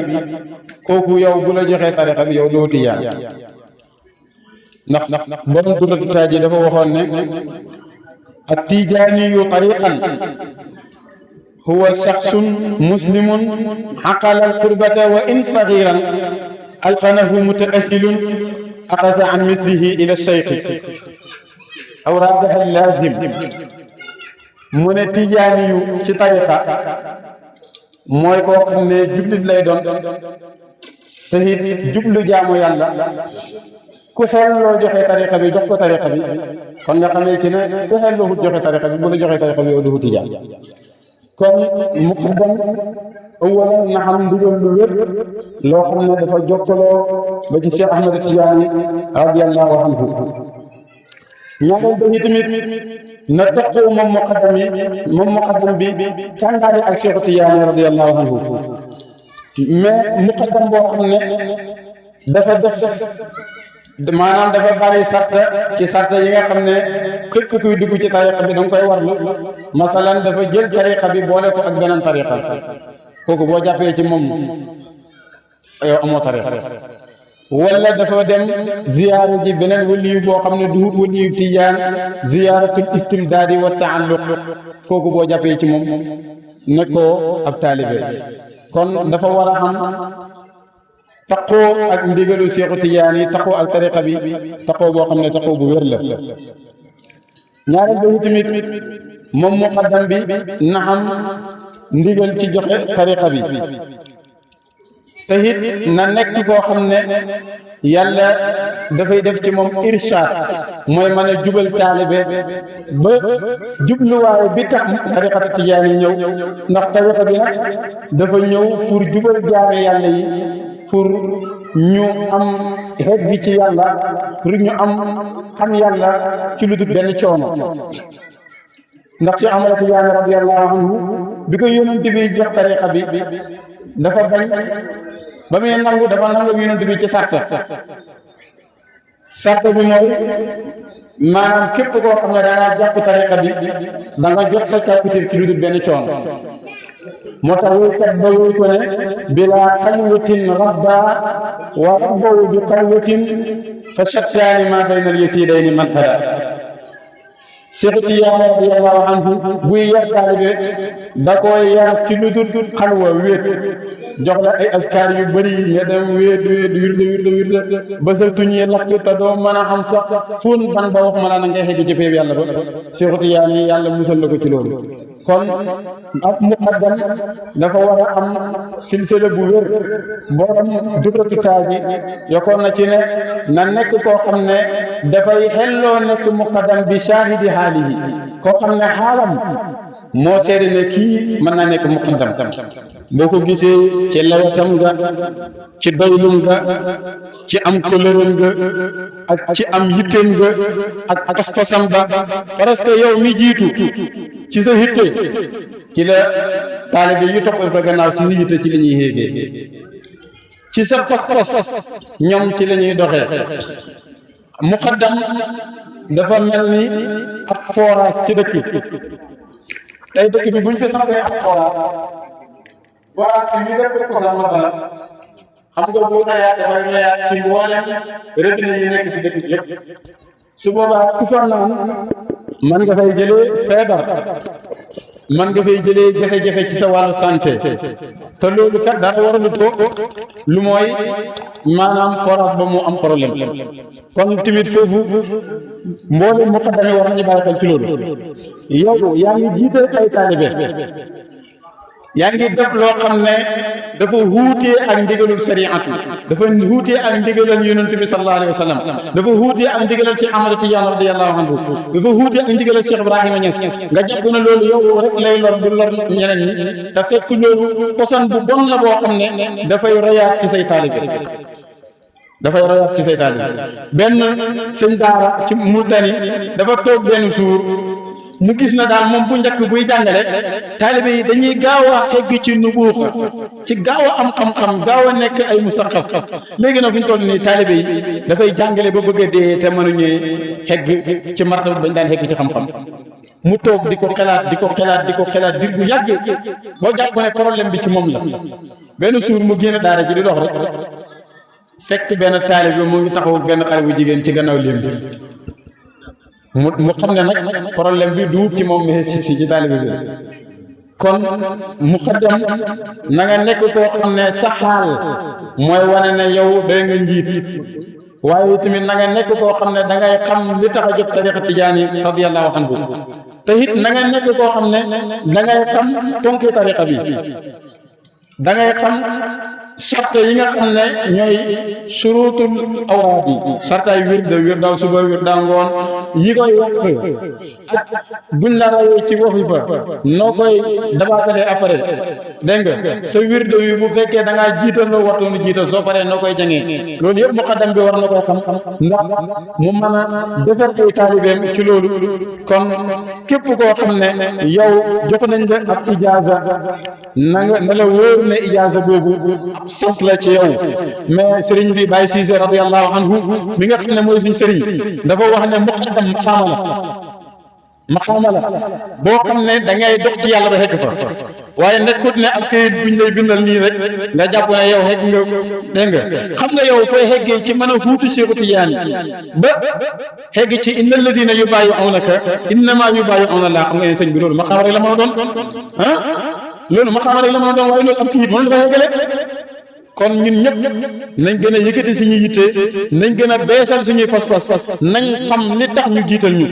Speaker 6: kooku yow bu la joxee tariqa bi yow doo tijaan ndax borom Durratu Taaj ji dafa waxoon ne التيجاني طريقا هو شخص مسلم عقل القربة وإن صغيرا ألقنه متأهل أخذ عن مثله إلى الشيخ أورادها اللازم من التيجاني في طريقة mooy koo xam ne jullit lay doon te it jublu jaamu yàlla ku xel loo joxe tariqa bi jox ko tariqa bi kon nga xamee ci ne ku xel loo joxe tariqa bi bu la joxee tariqa bi yow du tijaan kon muqaddam awalan na xam ndigal lu wér loo xam ne dafa jokkaloo ba ci Cheikh Ahmad Tidiane radiyallahu anhu ñaareel ba tamit na taqoo moom muqaddam bi càngaale ak Cheikh Tidiane radiyallahu anhu mais muqaddam boo xam ne dafa def maanaam dafa bari sarta ci sarta yi nga xam ne képp kuy dugg ci tariqa bi da nga koy warlu masalan dafa jël tariqa bi boole ko ak beneen tariqa kooku boo jàppee ci moom yow amoo tariqa wala dafa dem ziyaara ji beneen waliyu boo xam ne duhut waliyu tijaan ziyaaratul istimdaadi wa taalluq kooku boo jàppee ci moom nekkoo ab taalibe kon dafa war a xam taqoo ak ndigalu Seexu Tijaan yi taqoo ak tariqa bi taqoo boo xam ne taqoo bu wér la ñaareel ba tamit moom muqaddam bi na xam ndigal ci joxe tariqa bi te it na nekk koo xam ne yàlla dafay def ci moom irshaad mooy mën a jubal taalibe ba jubluwaaye bi tax tariqatu tijaan yi ñëw ndax tariqa bi nag dafa ñëw pour jubal jaame yàlla yi pour ñu am xeet bi ci yàlla pour ñu am xam yàlla ci lu dul benn coono ndax si Ahmad Tijaani radiyallahu anhu bi ko yonent bi jox tariqa bi dafa bañ ba muy nangu dafa nangu yonent bi ci sarta bi mooy maanaam képp koo xam ne dangaa jàpp tariqa bi da nga jot sa càkkutéef ci lu dul benn coono moo tax woykat ba woy ko ne bilaa xalwatin rabba wa rabbahu bi xalwatin fa shattaani ma bayna al yasidayni madhara Cheikh Tidiane radiyallahu anhu buy yar taalibe da koy yar ci lu dul xalwa wéet jox la ay askar yu bëri nga dem wéet wirde ba sa tuñ yi lakk te doo mën a xam sax suun ban ba wax ma laa na ngay xëy ci péeb yàlla ba Cheikh Tidiane yàlla musal la ko ci loolu kon ak muqaddam dafa war a am silsila bu wér borom Durratu Taaj yokkoon na ci ne na nekk koo xam ne dafay xelloo nekk muqaddam bi shahidi haalihi koo xam ne xaalam moo seede ne kii mën naa nekk muqaddam boo ko gisee ci lawatam nga ci doylum nga ci am kóllëreem nga ak ci am yitteem nga ak pas-pasam ba parce que yow mi jiitu ci sa yitte ci la taalibe yu topp sa gannaaw si ni yitte ci la ñuy yéegee ci sa pas-pas ñoom ci la ñuy doxee muqaddam dafa mel ni ak forage ci dëkk bi tey dëkk bi buñ fi sampee ak forage bi ñu def ko sax masala xam nga boo royaat dafay royaat ci mboolem robinet yi nekk ci dëkk bi yëpp su boobaa ku fa naan man nga fay jëlee feebar man nga fay jëlee jafe-jafe ci sa wàllu santé te loolu kat dara waralu ko lu mooy maanaam forage ba mu am problème kon tamit foofu mboolem muqaddam yi war nañu bàyyi xel ci loolu yow yaa ngi jiite ay taalibe yaa ngi def loo xam ne dafa wuutee ak ndigalul sariatu dafa wuutee ak ndigalal yonent bi sallallahu alayhi wa sallam dafa wuutee ak ndigalal Cheikh Ahmad Tidiane radiyallahu anhu dafa wuutee ak ndigalal Cheikh Ibrahima Niass nga jàpp ne loolu yow rek lay lor du lor ñeneen ñi te fekk loolu poson bu bon la boo xam ne dafay royaat ci say taalibe benn sëñ daara ci Mauritanie dafa toog benn suur mu gis na daal moom bu njëkk buy jàngale taalibe yi dañuy gaaw a egg ci nubuux ci gaaw a am xam-xam gaaw a nekk ay musaqaf léegi nag fu ñu toll nii taalibe yi dafay jàngale ba bëgg a dee te mënuñu xegg ci martaba bañ daan xegg ci xam-xam mu toog di ko xelaat dir bu yàgg boo jàpp ne problème bi ci moom la benn suur mu génn daara ji di dox rek fekk benn taalibe mu ngi taxaw benn xale bu jigéen ci gannaaw lim bi mu xam ne nag problème bi du ci moom mais si ci taalibe bi kon muqaddam na nga nekk koo xam ne sa xaal mooy wane ne yow day nga njiit waaye tamit na nga nekk koo xam ne da ngay xam li tax a jóg tariqa tijaani radiyallahu anhu te it na nga nekk koo xam ne da ngay xam tonki tariqa bi da ngay xam charte yi nga xam ne ñooy surutul awraad yi sartaay wirdaw suba wirdaw ngoon yi koy wax ak buñ la rawee ci waxifa noo koy dabaatalee après dégg nga sa wirdaw yi bu fekkee da ngaa jiital loo wartoonu jiital soo paree noo koy jangee loolu yëpp muqaddam bi war na koy xam ndax mu mën a defar ay taalibeem ci loolu kon képp koo xam ne yow jox nañ la ab ijaaza na la wóor ne ijaaza boobu sas la ci yow mais sëriñ bi Baye Cissé radiyallahu anhu mi nga xam ne mooy suñ sëriñ dafa wax ne muqaddam maxaama la boo xam ne da ngay dox ci yàlla ba xegg fa waaye nekkut ne ak këyit buñ lay bindal nii rek nga jàpp ne yow xegg nga dégg nga xam nga yow fooy xeggee ci mën a xuutu Seexu Tijaan ba xegg ci inna alladina yubaayi'unaka innama yubaayi'una Allah xam nga ne sëñ bi loolu maxaama rek la mën a doon loolu maxaama rek la mën a doon waaye loolu am këyit mënu dafa xeggale kon ñun ñëpp nañ gën a yëkkati suñuy yitte nañ gën a beesal suñuy pas-pas nañ xam li tax ñu jiital ñu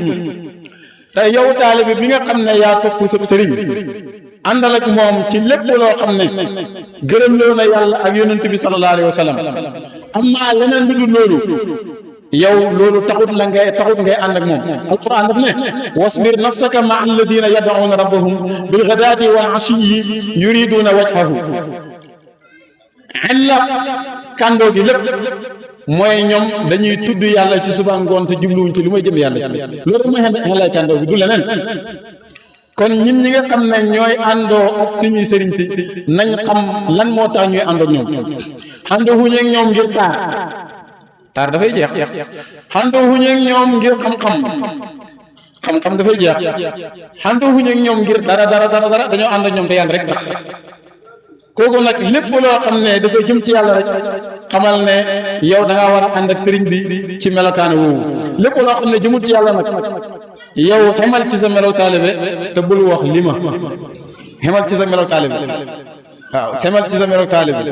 Speaker 6: te yow taalibe bi nga xam ne yaa topp sa sëriñ àndal ak moom ci lépp loo xam ne gërëm loo na yàlla ak yonent bi sallallahu alayhi wa sallam am naa leneen lu dul loolu yow loolu taxut ngay ànd ak moom alquran daf ne wasbir nafsaka ma alladina yad'una rabbahum bil ghadaati wal ashiyyi yuriduna wajhahu xella kàndoo gi lépp mooy ñoom dañuy tudd yàlla ci suba ngoon te jubluwuñ ci lu may jëm yàlla loolu mooy xellay kàndoo gi du leneen kon ñun ñi nga xam ne ñooy àndoo ak suñuy sëriñ si nañ xam lan moo tax ñuy àndoo ak ñoom àndoo wuñeeg ñoom ngir taar dafay jeex àndoo wuñeeg ñoom ngir xam-xam dafay jeex àndoo wuñeeg ñoom ngir dara dañoo ànd ak ñoom te yàlla rek tax kooku nag lépp loo xam ne dafa jëm ci yàlla rek xamal ne yow da ngaa war a ànd ak sëriñ bi ci melokaane woowu lépp loo xam ne jëmul ci yàlla nag yow xemal ci sa melow taalibe te bul wax lima xemal ci sa melow taalibe waaw xemal ci sa melow taalibe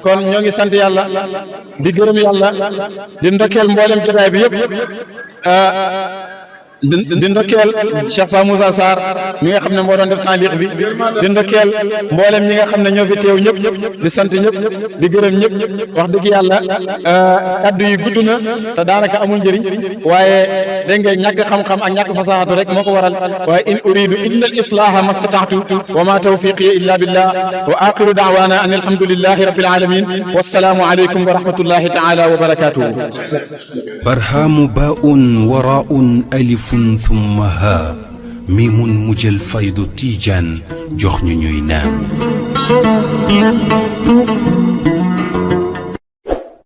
Speaker 6: kon ñoo ngi sant yàlla di gërëm yàlla di ndokkeel mboolem jotaay bi yëpp di ndokkeel Cheikh Pa Moussa Sarr mi nga xam ne moo doon def taaliq bi di ndokkeel mboolem ñi nga xam ne ñoo fi teew ñëpp di sant ñëpp di gërëm ñëpp wax dëgg yàlla kaddu yi gudd na te daanaka amul njëriñ waaye dégg nga ñàkk xam-xam ak ñàkk fasaxatu rek moo ko waral waaye in uridu illa al islaha mastata'tu wa ma tawfiqi illa billah wa axiru da'wana an alhamdulillahi rabbil alamin wassalaamu alaykum wa rahmatullahi ta'ala wa barakatuhu
Speaker 1: barhamu baa'un waraa'un alif ثم ها ميم مجل فيض تيجان جخن نام